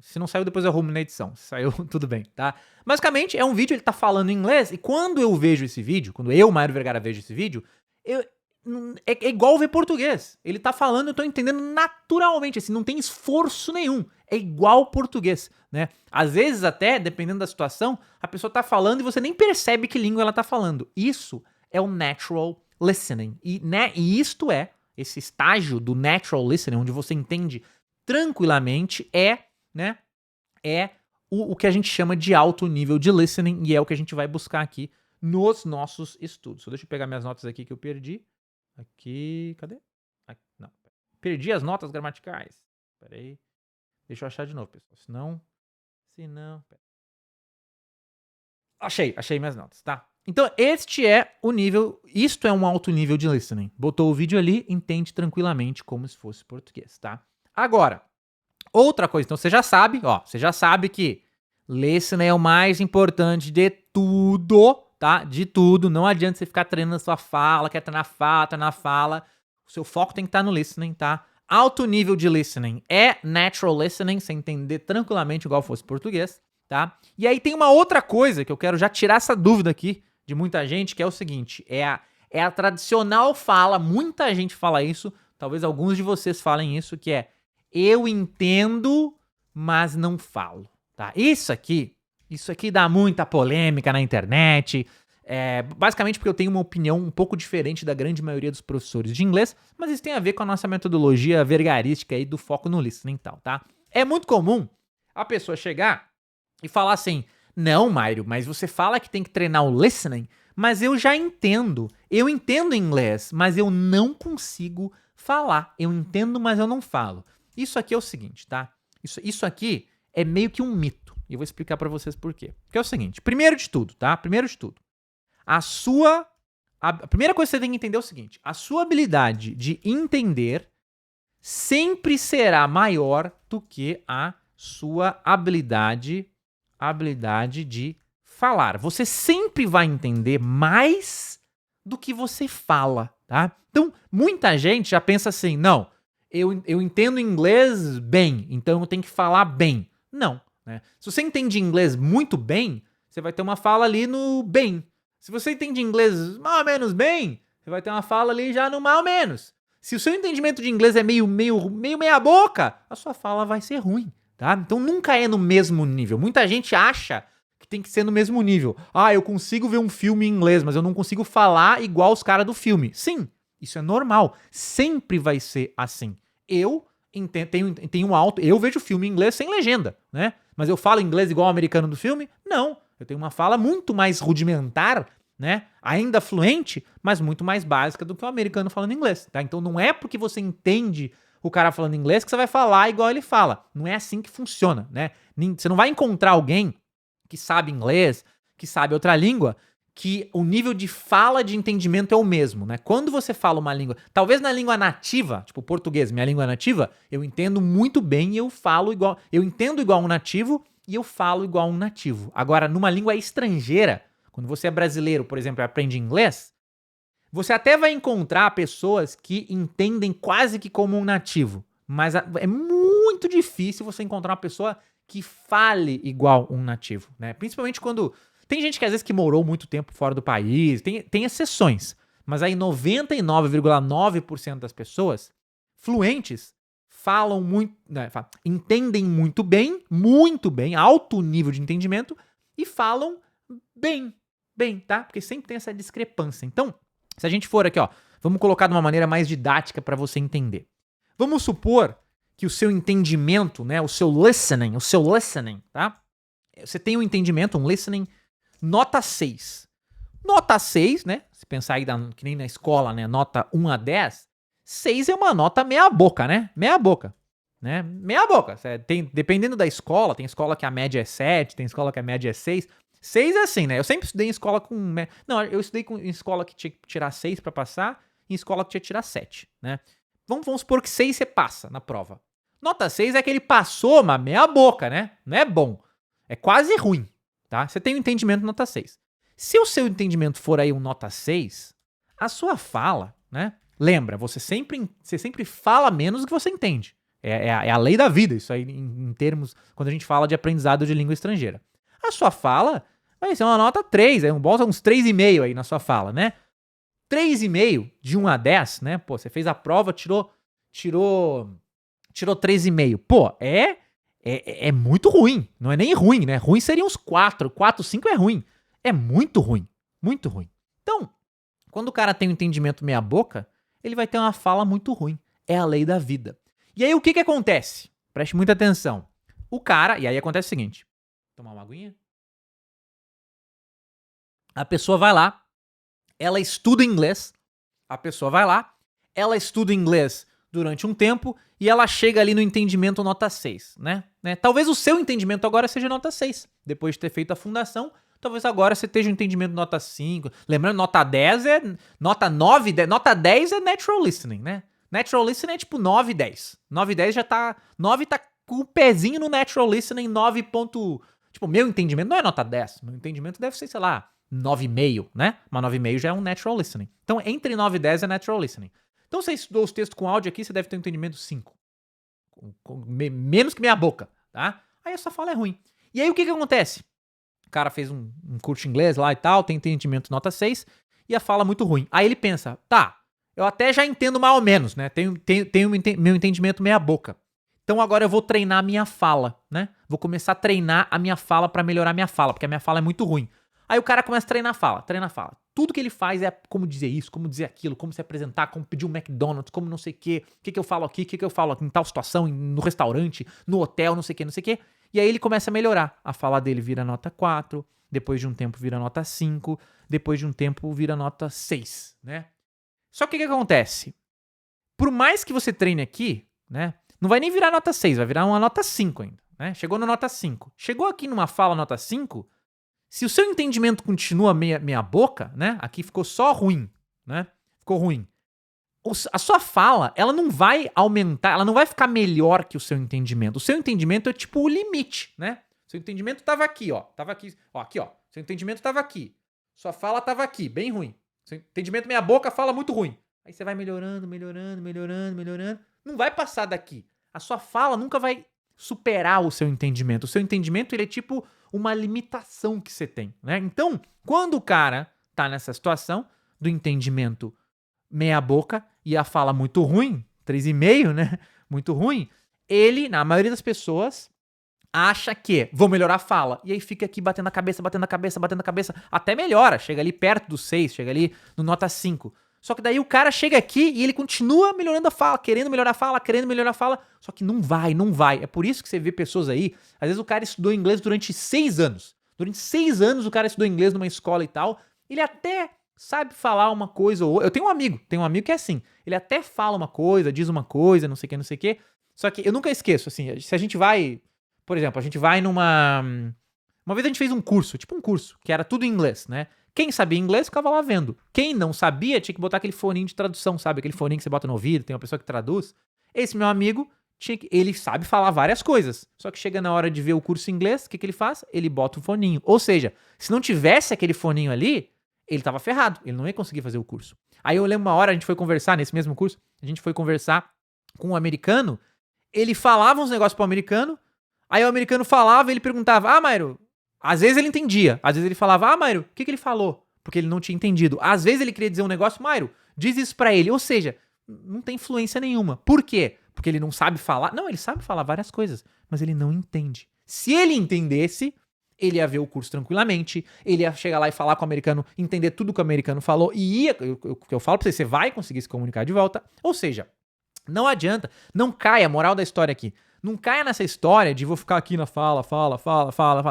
[SPEAKER 1] se não saiu, depois eu arrumo na edição. Se saiu, tudo bem, tá? Basicamente, é um vídeo, ele tá falando em inglês, e quando eu vejo esse vídeo, quando eu, Mário Vergara, vejo esse vídeo, é igual ver português. Ele tá falando, eu tô entendendo naturalmente, assim, não tem esforço nenhum. É igual português, né? Às vezes até, dependendo da situação, a pessoa tá falando e você nem percebe que língua ela tá falando. Isso é o natural listening. E isto esse estágio do natural listening, onde você entende tranquilamente, é o que a gente chama de alto nível de listening, e é o que a gente vai buscar aqui nos nossos estudos. Deixa eu pegar minhas notas aqui que eu perdi. Aqui, cadê? Não, perdi as notas gramaticais. Pera aí. Deixa eu achar de novo, pessoal. Senão... Achei minhas notas, tá? Então, este é o nível... Isto é um alto nível de listening. Botou o vídeo ali, entende tranquilamente como se fosse português, tá? Agora, outra coisa. Então, você já sabe que listening é o mais importante de tudo, tá? De tudo. Não adianta você ficar treinando a sua fala, quer treinar a fala. O seu foco tem que estar no listening, tá? Alto nível de listening é natural listening, você entender tranquilamente igual fosse português, tá? E aí tem uma outra coisa que eu quero já tirar essa dúvida aqui de muita gente, que é o seguinte, é a tradicional fala, muita gente fala isso, talvez alguns de vocês falem isso, que é eu entendo, mas não falo, tá? Isso aqui dá muita polêmica na internet, basicamente porque eu tenho uma opinião um pouco diferente da grande maioria dos professores de inglês, mas isso tem a ver com a nossa metodologia vergarística aí do foco no listening e tal, tá? É muito comum a pessoa chegar e falar assim, não, Mário, mas você fala que tem que treinar o listening, mas eu já entendo. Eu entendo inglês, mas eu não consigo falar. Eu entendo, mas eu não falo. Isso aqui é o seguinte, tá? Isso aqui é meio que um mito. E eu vou explicar pra vocês por quê. Porque é o seguinte, primeiro de tudo, tá? A primeira coisa que você tem que entender é o seguinte, a sua habilidade de entender sempre será maior do que a sua habilidade de falar. Você sempre vai entender mais do que você fala, tá? Então, muita gente já pensa assim, não, eu entendo inglês bem, então eu tenho que falar bem. Não, né? Se você entende inglês muito bem, você vai ter uma fala ali no bem. Se você entende inglês mais ou menos bem, Você vai ter uma fala ali já no mais ou menos. Se o seu entendimento de inglês é meio meia boca, a sua fala vai ser ruim, tá? Então nunca é no mesmo nível. Muita gente acha que tem que ser no mesmo nível. Ah, eu consigo ver um filme em inglês, mas eu não consigo falar igual os caras do filme. Sim, isso é normal. Sempre vai ser assim. Eu vejo filme em inglês sem legenda, né? Mas eu falo inglês igual o americano do filme? Não. Eu tenho uma fala muito mais rudimentar, né? Ainda fluente, mas muito mais básica do que o americano falando inglês, tá? Então não é porque você entende o cara falando inglês que você vai falar igual ele fala. Não é assim que funciona, né? Você não vai encontrar alguém que sabe inglês, que sabe outra língua, que o nível de fala de entendimento é o mesmo, né? Quando você fala uma língua, talvez na língua nativa, tipo português, minha língua nativa, eu entendo muito bem e eu falo igual, eu entendo igual um nativo e eu falo igual um nativo. Agora, numa língua estrangeira, quando você é brasileiro, por exemplo, e aprende inglês, você até vai encontrar pessoas que entendem quase que como um nativo, mas é muito difícil você encontrar uma pessoa que fale igual um nativo, né? Principalmente quando tem gente que às vezes que morou muito tempo fora do país, tem exceções, mas aí 99,9% das pessoas fluentes falam muito, né, entendem muito bem, alto nível de entendimento e falam bem, tá? Porque sempre tem essa discrepância. Então, se a gente for aqui, ó, vamos colocar de uma maneira mais didática para você entender. Vamos supor que o seu entendimento, né, o seu listening, tá? Você tem um entendimento, um listening, nota 6. Nota 6, né? Se pensar aí que nem na escola, né, nota 1 a 10, 6 é uma nota meia boca, né? Meia boca. Dependendo da escola, tem escola que a média é 7, tem escola que a média é 6. 6 é assim, né? Eu sempre estudei em escola com... Não, eu estudei em escola que tinha que tirar 6 pra passar, e em escola que tinha que tirar 7, né? Vamos supor que 6 você passa na prova. Nota 6 é que ele passou, mas meia boca, né? Não é bom. É quase ruim, tá? Você tem um entendimento nota 6. Se o seu entendimento for aí um nota 6, a sua fala, né? Lembra, você sempre fala menos do que você entende. É a lei da vida, isso aí em termos... Quando a gente fala de aprendizado de língua estrangeira. A sua fala vai ser uma nota 3, bota uns 3,5 aí na sua fala, né? 3,5 de 1 a 10, né? Pô, você fez a prova, tirou 3,5. Pô, é muito ruim. Não é nem ruim, né? Ruim seria uns 4, 5 é ruim. É muito ruim. Muito ruim. Então, quando o cara tem um entendimento meia boca, ele vai ter uma fala muito ruim. É a lei da vida. E aí o que acontece? Preste muita atenção. O cara, e aí acontece o seguinte. Tomar uma aguinha. A pessoa vai lá, ela estuda inglês. Ela estuda inglês durante um tempo e ela chega ali no entendimento nota 6, né? Talvez o seu entendimento agora seja nota 6. Depois de ter feito a fundação, talvez agora você esteja um entendimento nota 5. Lembrando, nota 10 é... Nota 9, nota 10 é natural listening, né? Natural listening é tipo 9 e 10. 9 e 10 já tá... 9 tá com o pezinho no natural listening, 9 ponto... Tipo, meu entendimento não é nota 10. Meu entendimento deve ser, sei lá, 9,5, né? Mas 9,5 já é um natural listening. Então, entre 9 e 10 é natural listening. Então, você estudou os textos com áudio aqui, você deve ter um entendimento 5. Menos que meia boca, tá? Aí a sua fala é ruim. E aí, o que acontece? O cara fez um curso de inglês lá e tal, tem entendimento nota 6, e a fala muito ruim. Aí ele pensa, tá, eu até já entendo mais ou menos, né? Tenho meu entendimento meia boca. Então agora eu vou treinar a minha fala, né? Vou começar a treinar a minha fala pra melhorar a minha fala, porque a minha fala é muito ruim. Aí o cara começa a treinar a fala. Tudo que ele faz é como dizer isso, como dizer aquilo, como se apresentar, como pedir um McDonald's, como não sei o quê, o que eu falo aqui, o que eu falo aqui, em tal situação, no restaurante, no hotel, não sei o quê. E aí ele começa a melhorar. A fala dele vira nota 4, depois de um tempo vira nota 5, depois de um tempo vira nota 6, né? Só que o que acontece? Por mais que você treine aqui, né? Não vai nem virar nota 6, vai virar uma nota 5 ainda, né? Chegou na nota 5. Chegou aqui numa fala nota 5, se o seu entendimento continua meia boca, né? Aqui ficou só ruim, né? Ficou ruim. A sua fala, ela não vai aumentar, ela não vai ficar melhor que o seu entendimento. O seu entendimento é tipo o limite, né? Seu entendimento tava aqui, ó. Tava aqui, ó, aqui, ó. Seu entendimento tava aqui. Sua fala tava aqui, bem ruim. Seu entendimento meia boca, fala muito ruim. Aí você vai melhorando. Não vai passar daqui. A sua fala nunca vai superar o seu entendimento. O seu entendimento, ele é tipo uma limitação que você tem, né? Então, quando o cara tá nessa situação do entendimento meia boca e a fala muito ruim, 3,5, né? Muito ruim, ele, na maioria das pessoas, acha que vou melhorar a fala. E aí fica aqui batendo a cabeça, até melhora, chega ali perto do 6, chega ali no nota 5. Só que daí o cara chega aqui e ele continua melhorando a fala, querendo melhorar a fala, só que não vai. É por isso que você vê pessoas aí, às vezes o cara estudou inglês durante 6 anos. Durante 6 anos o cara estudou inglês numa escola e tal, ele até sabe falar uma coisa ou outra. Eu tenho um amigo que é assim, ele até fala uma coisa, diz uma coisa, não sei o que. Só que eu nunca esqueço, assim, se a gente vai, por exemplo, a gente vai numa... Uma vez a gente fez um curso, que era tudo em inglês, né? Quem sabia inglês ficava lá vendo. Quem não sabia tinha que botar aquele foninho de tradução, sabe? Aquele foninho que você bota no ouvido, tem uma pessoa que traduz. Esse meu amigo, ele sabe falar várias coisas. Só que chega na hora de ver o curso em inglês, o que ele faz? Ele bota o foninho. Ou seja, se não tivesse aquele foninho ali, ele tava ferrado. Ele não ia conseguir fazer o curso. Aí eu lembro uma hora, a gente foi conversar, nesse mesmo curso, a gente foi conversar com um americano, ele falava uns negócios pro americano, aí o americano falava e ele perguntava, Mairo... Às vezes ele entendia, às vezes ele falava, Mairo, o que ele falou? Porque ele não tinha entendido. Às vezes ele queria dizer um negócio, Mairo, diz isso pra ele. Ou seja, não tem influência nenhuma. Por quê? Porque ele não sabe falar. Não, ele sabe falar várias coisas, mas ele não entende. Se ele entendesse, ele ia ver o curso tranquilamente, ele ia chegar lá e falar com o americano, entender tudo que o americano falou, e ia, eu falo pra você vai conseguir se comunicar de volta. Ou seja, não adianta, não caia, moral da história aqui, não caia nessa história de vou ficar aqui na fala.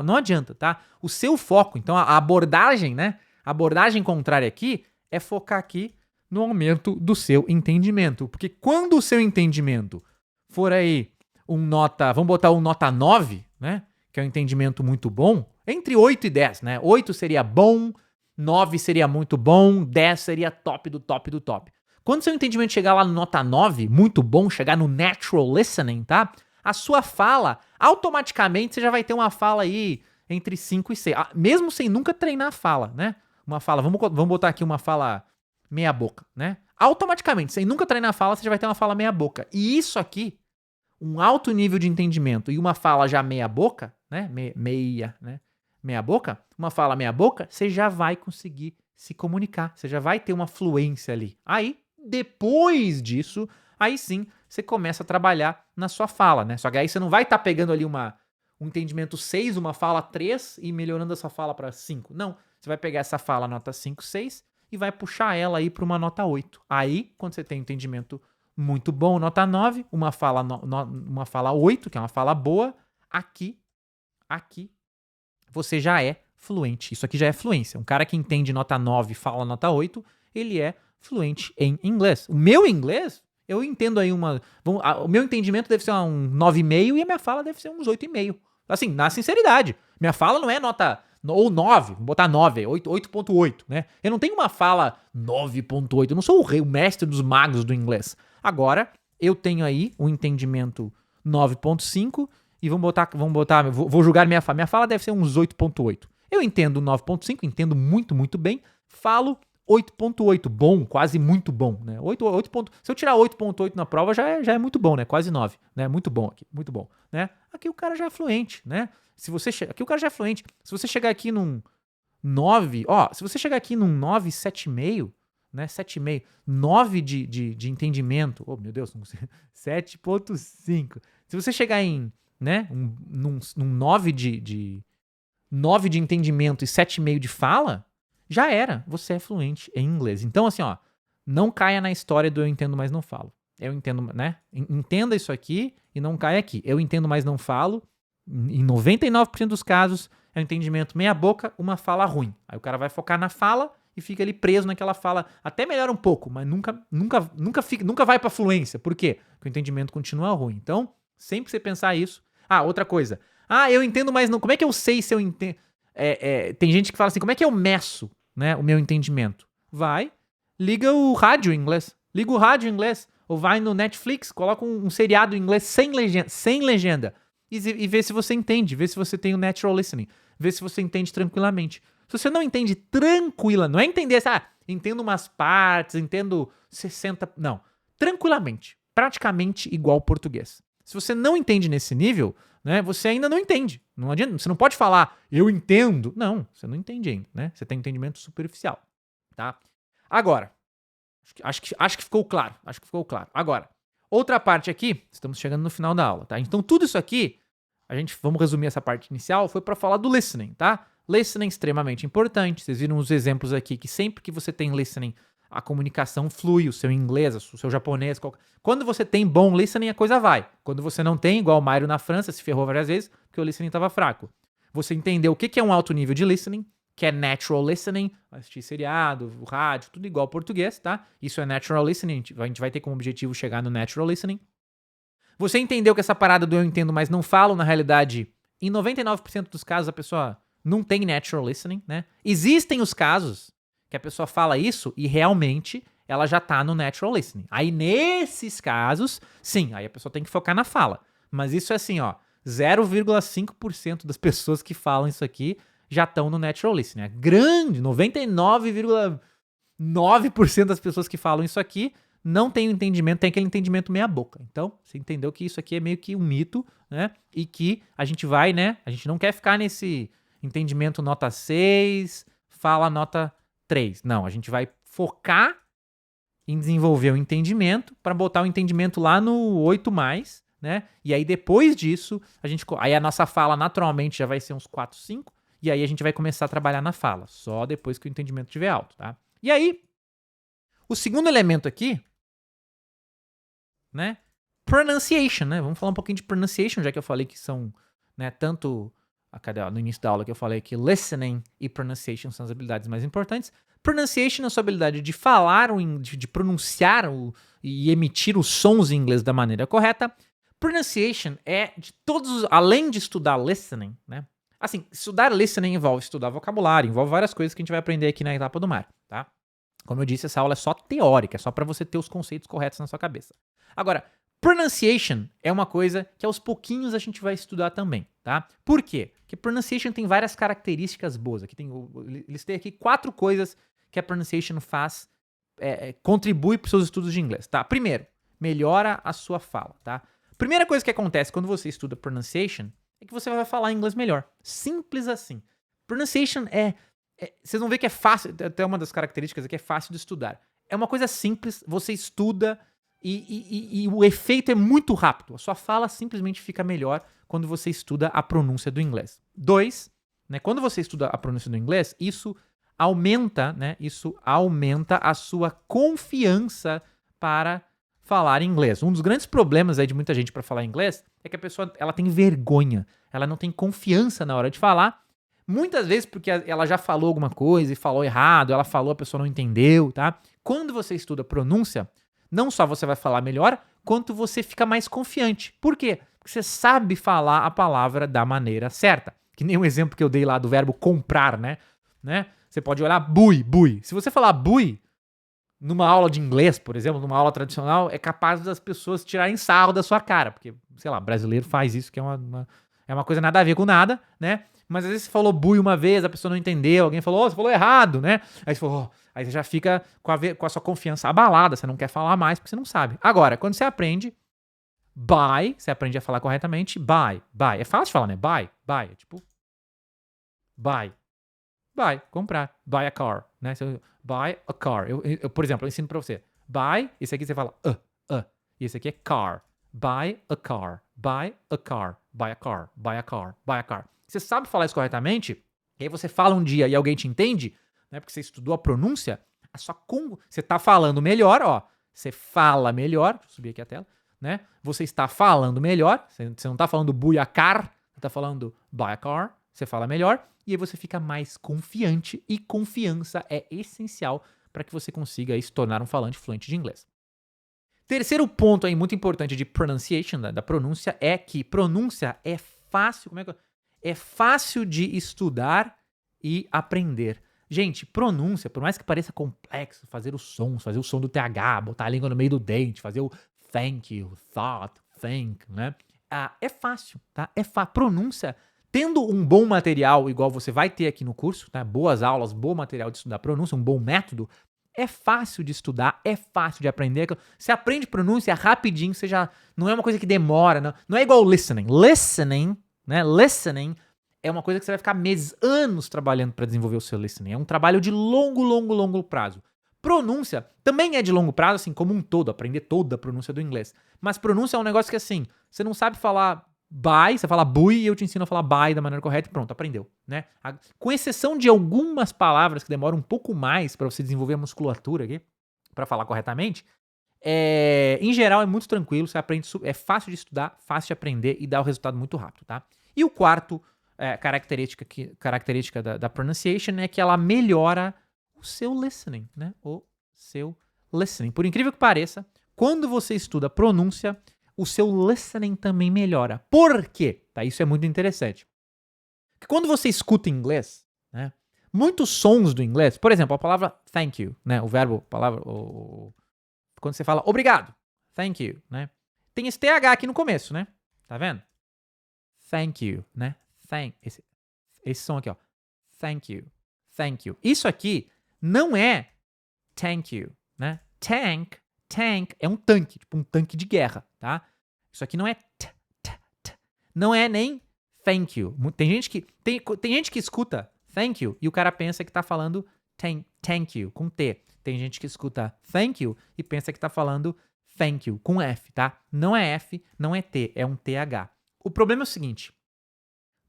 [SPEAKER 1] Não adianta, tá? O seu foco, então a abordagem, né? A abordagem contrária aqui é focar aqui no aumento do seu entendimento. Porque quando o seu entendimento for aí vamos botar um nota 9, né? Que é um entendimento muito bom, entre 8 e 10, né? 8 seria bom, 9 seria muito bom, 10 seria top do top do top. Quando seu entendimento chegar lá no nota 9, muito bom, chegar no natural listening, tá? A sua fala, automaticamente você já vai ter uma fala aí entre 5 e 6. Mesmo sem nunca treinar a fala, né? Uma fala, vamos botar aqui uma fala meia boca, né? Automaticamente, sem nunca treinar a fala, você já vai ter uma fala meia boca. E isso aqui, um alto nível de entendimento e uma fala já meia boca, né? Meia boca, uma fala meia boca, você já vai conseguir se comunicar. Você já vai ter uma fluência ali. Aí, depois disso, aí sim, você começa a trabalhar na sua fala, né? Só que aí você não vai estar pegando ali um entendimento 6, uma fala 3 e melhorando essa fala para 5. Não, você vai pegar essa fala nota 5, 6 e vai puxar ela aí para uma nota 8. Aí, quando você tem um entendimento muito bom, nota 9, uma fala 8, que é uma fala boa, aqui, você já é fluente. Isso aqui já é fluência. Um cara que entende nota 9 e fala nota 8, ele é fluente em inglês. O meu inglês, eu entendo aí o meu entendimento deve ser um 9,5 e a minha fala deve ser uns 8,5. Assim, na sinceridade. Minha fala não é nota ou 9, vou botar 9, 8.8, né? Eu não tenho uma fala 9.8, eu não sou o mestre dos magos do inglês. Agora, eu tenho aí um entendimento 9.5 e vou julgar minha fala. Minha fala deve ser uns 8.8. Eu entendo 9.5, entendo muito, muito bem. Falo 8.8, bom, quase muito bom, né? 8, se eu tirar 8.8 na prova, já é muito bom, né? Quase 9, né? Muito bom aqui, muito bom, né? Aqui o cara já é fluente, né? Aqui o cara já é fluente. Se você chegar aqui num 9, se você chegar aqui num 9, 7,5, né? 7,5, 9 de entendimento, oh meu Deus, 7.5. Se você chegar em, né, num 9 9 de entendimento e 7,5 de fala, já era, você é fluente em inglês. Então, assim, não caia na história do eu entendo, mas não falo. Eu entendo, né? Entenda isso aqui e não caia aqui. Eu entendo, mas não falo. Em 99% dos casos, é um entendimento meia boca, uma fala ruim. Aí o cara vai focar na fala e fica ali preso naquela fala. Até melhora um pouco, mas nunca vai pra fluência. Por quê? Porque o entendimento continua ruim. Então, sempre que você pensar isso... outra coisa. Eu entendo, mas não... Como é que eu sei se eu entendo... tem gente que fala assim, como é que eu meço, né, o meu entendimento? Liga o rádio em inglês. Liga o rádio em inglês. Ou vai no Netflix, coloca um seriado em inglês sem legenda. E vê se você entende. Vê se você tem o natural listening. Vê se você entende tranquilamente. Se você não entende tranquila, não é entender assim, entendo umas partes, entendo 60... Não. Tranquilamente. Praticamente igual ao português. Se você não entende nesse nível, né, você ainda não entende. Não adianta, você não pode falar, eu entendo. Não, você não entende ainda, né? Você tem entendimento superficial, tá? Agora, Acho que ficou claro. Acho que ficou claro. Agora, outra parte aqui, estamos chegando no final da aula, tá? Então, tudo isso aqui, vamos resumir essa parte inicial, foi para falar do listening, tá? Listening é extremamente importante. Vocês viram os exemplos aqui que sempre que você tem listening, a comunicação flui, o seu inglês, o seu japonês. Quando você tem bom listening, a coisa vai. Quando você não tem, igual o Mário na França, se ferrou várias vezes, porque o listening estava fraco. Você entendeu o que é um alto nível de listening, que é natural listening, assistir seriado, rádio, tudo igual ao português, tá? Isso é natural listening, a gente vai ter como objetivo chegar no natural listening. Você entendeu que essa parada do eu entendo, mas não falo, na realidade, em 99% dos casos a pessoa não tem natural listening, né? Existem os casos que a pessoa fala isso e realmente ela já tá no natural listening. Aí nesses casos, sim, aí a pessoa tem que focar na fala. Mas isso é assim, ó, 0,5% das pessoas que falam isso aqui já estão no natural listening. É grande, 99,9% das pessoas que falam isso aqui não tem o entendimento, tem aquele entendimento meia boca. Então, você entendeu que isso aqui é meio que um mito, né? E que a gente vai, né? A gente não quer ficar nesse entendimento nota 6, fala nota 3. Não, a gente vai focar em desenvolver o entendimento para botar o entendimento lá no 8+, né? E aí depois disso, aí a nossa fala naturalmente já vai ser uns 4, 5, e aí a gente vai começar a trabalhar na fala, só depois que o entendimento estiver alto, tá? E aí, o segundo elemento aqui, né? Pronunciation, né? Vamos falar um pouquinho de pronunciation, já que eu falei que são, né, tanto no início da aula que eu falei que listening e pronunciation são as habilidades mais importantes. Pronunciation é a sua habilidade de falar, de pronunciar e emitir os sons em inglês da maneira correta. Pronunciation é de todos, além de estudar listening, né? Assim, estudar listening envolve estudar vocabulário, envolve várias coisas que a gente vai aprender aqui na etapa do mar, tá? Como eu disse, essa aula é só teórica, é só para você ter os conceitos corretos na sua cabeça. Agora, pronunciation é uma coisa que aos pouquinhos a gente vai estudar também, tá? Por quê? Porque pronunciation tem várias características boas. Aqui listei aqui 4 coisas que a pronunciation faz, contribui para os seus estudos de inglês, tá? Primeiro, melhora a sua fala, tá? Primeira coisa que acontece quando você estuda pronunciation é que você vai falar inglês melhor. Simples assim. Pronunciation vocês vão ver que é fácil, até uma das características aqui é fácil de estudar. É uma coisa simples, você estuda e o efeito é muito rápido. A sua fala simplesmente fica melhor quando você estuda a pronúncia do inglês. 2, né, quando você estuda a pronúncia do inglês, isso aumenta, né, a sua confiança para falar inglês. Um dos grandes problemas aí de muita gente para falar inglês é que a pessoa ela tem vergonha, ela não tem confiança na hora de falar. Muitas vezes porque ela já falou alguma coisa e falou errado, ela falou, a pessoa não entendeu, tá? Quando você estuda pronúncia, não só você vai falar melhor, quanto você fica mais confiante. Por quê? Porque você sabe falar a palavra da maneira certa. Que nem o exemplo que eu dei lá do verbo comprar, né? Você pode olhar bui. Se você falar bui, numa aula de inglês, por exemplo, numa aula tradicional, é capaz das pessoas tirarem sarro da sua cara. Porque, sei lá, brasileiro faz isso, que é uma coisa nada a ver com nada, né? Mas às vezes você falou bui uma vez, a pessoa não entendeu, alguém falou, você falou errado, né? Aí você falou, aí você já fica com a sua confiança abalada, você não quer falar mais porque você não sabe. Agora, quando você aprende buy, você aprende a falar corretamente, buy. É fácil de falar, né? Buy, é tipo buy, comprar, buy a car, né? Buy a car. Eu, por exemplo, eu ensino pra você, buy, esse aqui você fala, e esse aqui é car, buy a car, buy a car, buy a car, buy a car, buy a car. Você sabe falar isso corretamente, e aí você fala um dia e alguém te entende, né? Porque você estudou a pronúncia, você tá falando melhor, ó. Você fala melhor, deixa eu subir aqui a tela, né? Você está falando melhor, você não tá falando buy a car, você tá falando buy a car, você fala melhor, e aí você fica mais confiante, e confiança é essencial para que você consiga aí se tornar um falante fluente de inglês. Terceiro ponto aí muito importante de pronunciation, da pronúncia, é que pronúncia é fácil, é fácil de estudar e aprender. Gente, pronúncia, por mais que pareça complexo, fazer os sons, fazer o som do TH, botar a língua no meio do dente, fazer o thank you, thought, think, né? É fácil, tá? Pronúncia, tendo um bom material, igual você vai ter aqui no curso, tá? Boas aulas, bom material de estudar pronúncia, um bom método, é fácil de estudar, é fácil de aprender. Você aprende pronúncia rapidinho, não é uma coisa que demora, não é igual listening. Né? Listening é uma coisa que você vai ficar meses, anos trabalhando para desenvolver o seu listening. É um trabalho de longo prazo. Pronúncia também é de longo prazo, assim, como um todo, aprender toda a pronúncia do inglês. Mas pronúncia é um negócio que, assim, você não sabe falar bye, você fala bui e eu te ensino a falar bye da maneira correta e pronto, aprendeu, né? Com exceção de algumas palavras que demoram um pouco mais pra você desenvolver a musculatura aqui, pra falar corretamente, em geral é muito tranquilo, você aprende, é fácil de estudar, fácil de aprender e dá o resultado muito rápido, tá? E o quarto característica da pronunciation é que ela melhora o seu listening, né? O seu listening. Por incrível que pareça, quando você estuda pronúncia, o seu listening também melhora. Por quê? Tá? Isso é muito interessante. Porque quando você escuta inglês, né? Muitos sons do inglês, por exemplo, a palavra thank you, né? O verbo, quando você fala obrigado, thank you, né? Tem esse TH aqui no começo, né? Tá vendo? Thank you, né? Esse som aqui, ó. Thank you. Thank you. Isso aqui não é thank you, né? Tank é um tanque, tipo um tanque de guerra, tá? Isso aqui não é não é nem thank you. Tem gente que escuta thank you e o cara pensa que tá falando thank you com T. Tem gente que escuta thank you e pensa que tá falando thank you com F, tá? Não é F, não é T, é um TH. O problema é o seguinte.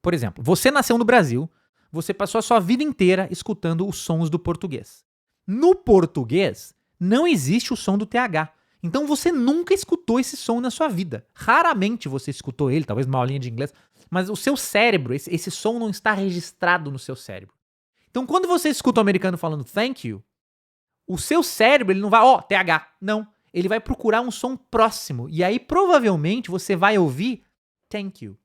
[SPEAKER 1] Por exemplo, você nasceu no Brasil, você passou a sua vida inteira escutando os sons do português. No português, não existe o som do TH. Então você nunca escutou esse som na sua vida. Raramente você escutou ele, talvez numa aulinha de inglês, mas o seu cérebro, esse som não está registrado no seu cérebro. Então quando você escuta o americano falando thank you, o seu cérebro ele não vai, TH, não. Ele vai procurar um som próximo. E aí provavelmente você vai ouvir thank you.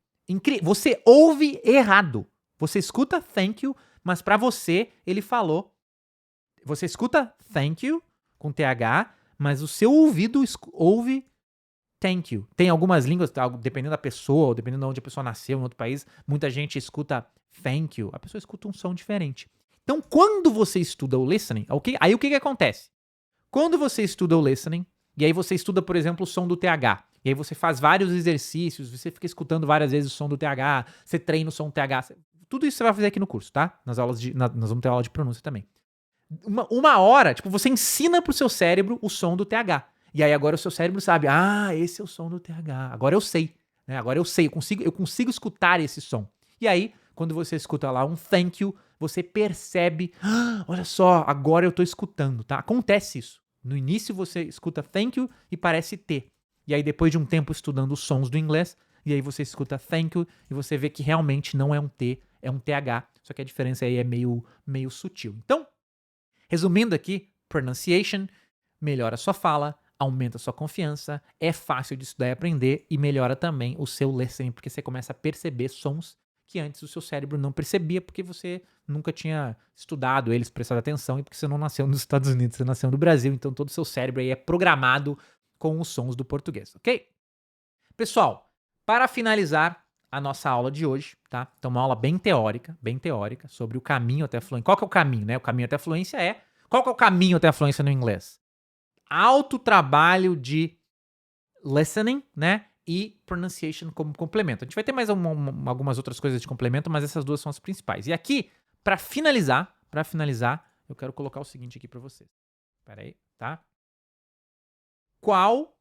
[SPEAKER 1] Você ouve errado. Você escuta thank you, mas pra você ele falou. Você escuta thank you com TH, mas o seu ouvido ouve thank you. Tem algumas línguas, dependendo da pessoa, ou dependendo de onde a pessoa nasceu, em outro país, muita gente escuta thank you. A pessoa escuta um som diferente. Então, quando você estuda o listening, aí o que acontece? Quando você estuda o listening, e aí você estuda, por exemplo, o som do TH, e aí você faz vários exercícios, você fica escutando várias vezes o som do TH, você treina o som do TH, tudo isso você vai fazer aqui no curso, tá? Nós vamos ter aula de pronúncia também. Uma hora, tipo, você ensina pro seu cérebro o som do TH. E aí agora o seu cérebro sabe, esse é o som do TH, agora eu sei, né? Agora eu sei, eu consigo escutar esse som. E aí, quando você escuta lá um thank you, você percebe, olha só, agora eu tô escutando, tá? Acontece isso. No início você escuta thank you e parece T. E aí depois de um tempo estudando os sons do inglês, e aí você escuta thank you e você vê que realmente não é um T, é um TH. Só que a diferença aí é meio sutil. Então, resumindo aqui, pronunciation melhora a sua fala, aumenta a sua confiança, é fácil de estudar e aprender e melhora também o seu listening, porque você começa a perceber sons que antes o seu cérebro não percebia porque você nunca tinha estudado eles, prestado atenção e porque você não nasceu nos Estados Unidos, você nasceu no Brasil, então todo o seu cérebro aí é programado com os sons do português, ok? Pessoal, para finalizar a nossa aula de hoje, tá? Então uma aula bem teórica sobre o caminho até a fluência. Qual que é o caminho, né? O caminho até a fluência qual que é o caminho até a fluência no inglês? Alto trabalho de listening, né? E pronunciation como complemento. A gente vai ter mais algumas outras coisas de complemento, mas essas duas são as principais. E aqui, para finalizar, eu quero colocar o seguinte aqui para vocês. Espera aí, tá? Vou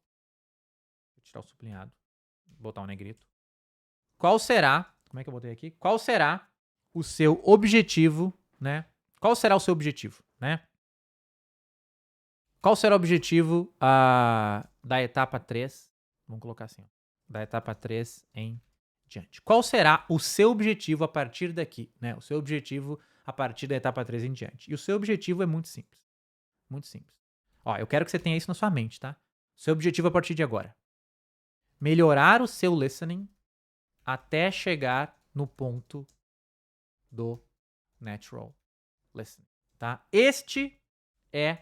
[SPEAKER 1] tirar o sublinhado, botar um negrito. Qual será, como é que eu botei aqui? Qual será o seu objetivo, né? Qual será o seu objetivo, né? Qual será o objetivo da etapa 3? Vamos colocar assim, ó, da etapa 3 em diante. Qual será o seu objetivo a partir daqui, né? O seu objetivo a partir da etapa 3 em diante. E o seu objetivo é muito simples. Muito simples. Ó, eu quero que você tenha isso na sua mente, tá? Seu objetivo a partir de agora. Melhorar o seu listening até chegar no ponto do natural listening, tá? Este é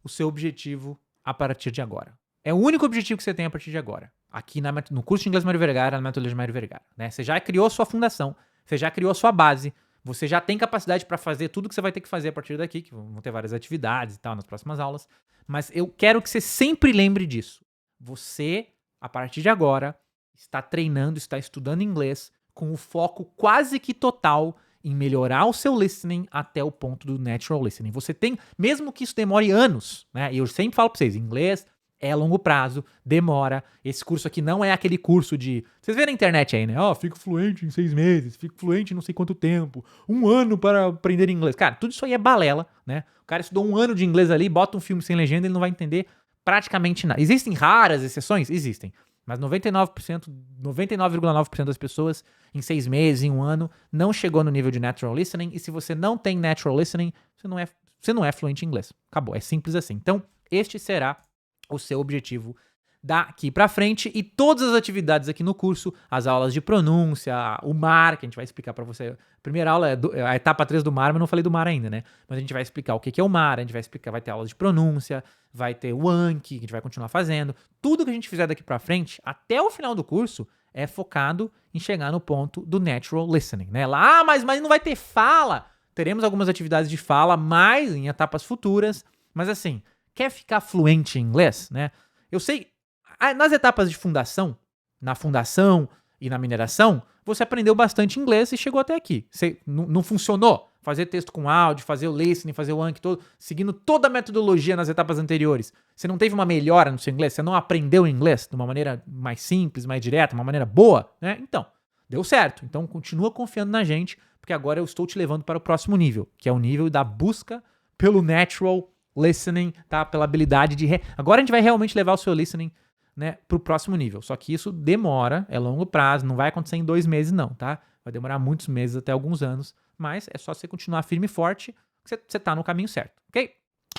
[SPEAKER 1] o seu objetivo a partir de agora. É o único objetivo que você tem a partir de agora. Aqui no curso de inglês Mário Vergara, na metodologia Mário Vergara, né? Você já criou a sua fundação, você já criou a sua base, você já tem capacidade para fazer tudo que você vai ter que fazer a partir daqui, que vão ter várias atividades e tal nas próximas aulas, mas eu quero que você sempre lembre disso. Você, a partir de agora, está treinando, está estudando inglês com o foco quase que total em melhorar o seu listening até o ponto do natural listening. Você tem, mesmo que isso demore anos, né? E eu sempre falo pra vocês, inglês é a longo prazo, demora. Esse curso aqui não é aquele curso de... Vocês viram na internet aí, né? Fico fluente em 6 meses, fico fluente em não sei quanto tempo, 1 ano para aprender inglês. Cara, tudo isso aí é balela, né? O cara estudou 1 ano de inglês ali, bota um filme sem legenda, ele não vai entender praticamente nada. Existem raras exceções? Existem. Mas 99,9% das pessoas em 6 meses, em 1 ano, não chegou no nível de natural listening. E se você não tem natural listening, você não é fluente em inglês. Acabou, é simples assim. Então, este será o seu objetivo daqui pra frente, e todas as atividades aqui no curso, as aulas de pronúncia, o MAR, que a gente vai explicar pra você. A primeira aula é a etapa 3 do MAR, mas não falei do MAR ainda, né? Mas a gente vai explicar o que é o MAR, a gente vai explicar, vai ter aulas de pronúncia, vai ter o Anki, que a gente vai continuar fazendo. Tudo que a gente fizer daqui pra frente, até o final do curso, é focado em chegar no ponto do natural listening, né? Lá, mas não vai ter fala. Teremos algumas atividades de fala, mais em etapas futuras, mas assim, quer ficar fluente em inglês, né? Eu sei, nas etapas de fundação, na fundação e na mineração, você aprendeu bastante inglês e chegou até aqui. Não funcionou fazer texto com áudio, fazer o listening, fazer o Anki, seguindo toda a metodologia nas etapas anteriores. Você não teve uma melhora no seu inglês? Você não aprendeu inglês de uma maneira mais simples, mais direta, uma maneira boa, né? Então, deu certo. Então, continua confiando na gente, porque agora eu estou te levando para o próximo nível, que é o nível da busca pelo natural listening, tá? Pela habilidade de... Agora a gente vai realmente levar o seu listening, né, pro próximo nível. Só que isso demora, é longo prazo, não vai acontecer em 2 meses não, tá? Vai demorar muitos meses, até alguns anos, mas é só você continuar firme e forte que você tá no caminho certo, ok?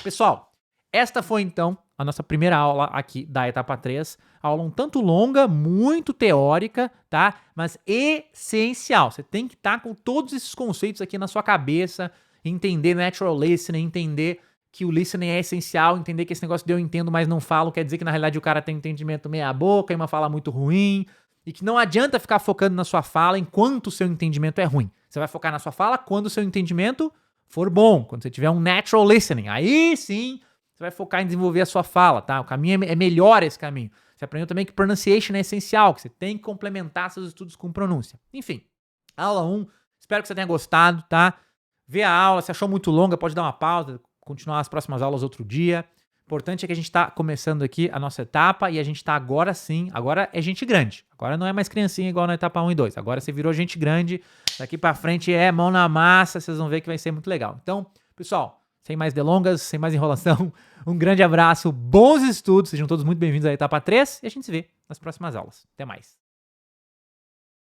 [SPEAKER 1] Pessoal, esta foi então a nossa primeira aula aqui da etapa 3. Aula um tanto longa, muito teórica, tá? Mas essencial. Você tem que estar com todos esses conceitos aqui na sua cabeça, entender natural listening, entender que o listening é essencial, entender que esse negócio de eu entendo, mas não falo, quer dizer que na realidade o cara tem um entendimento meia boca e uma fala muito ruim, e que não adianta ficar focando na sua fala enquanto o seu entendimento é ruim. Você vai focar na sua fala quando o seu entendimento for bom, quando você tiver um natural listening. Aí sim, você vai focar em desenvolver a sua fala, tá? O caminho é melhor esse caminho. Você aprendeu também que pronunciation é essencial, que você tem que complementar seus estudos com pronúncia. Enfim, aula 1, espero que você tenha gostado, tá? Vê a aula, se achou muito longa, pode dar uma pausa, continuar as próximas aulas outro dia. Importante é que a gente tá começando aqui a nossa etapa e a gente tá agora sim, agora é gente grande. Agora não é mais criancinha igual na etapa 1 e 2. Agora você virou gente grande. Daqui pra frente é mão na massa, vocês vão ver que vai ser muito legal. Então, pessoal, sem mais delongas, sem mais enrolação, um grande abraço, bons estudos, sejam todos muito bem-vindos à etapa 3 e a gente se vê nas próximas aulas. Até mais.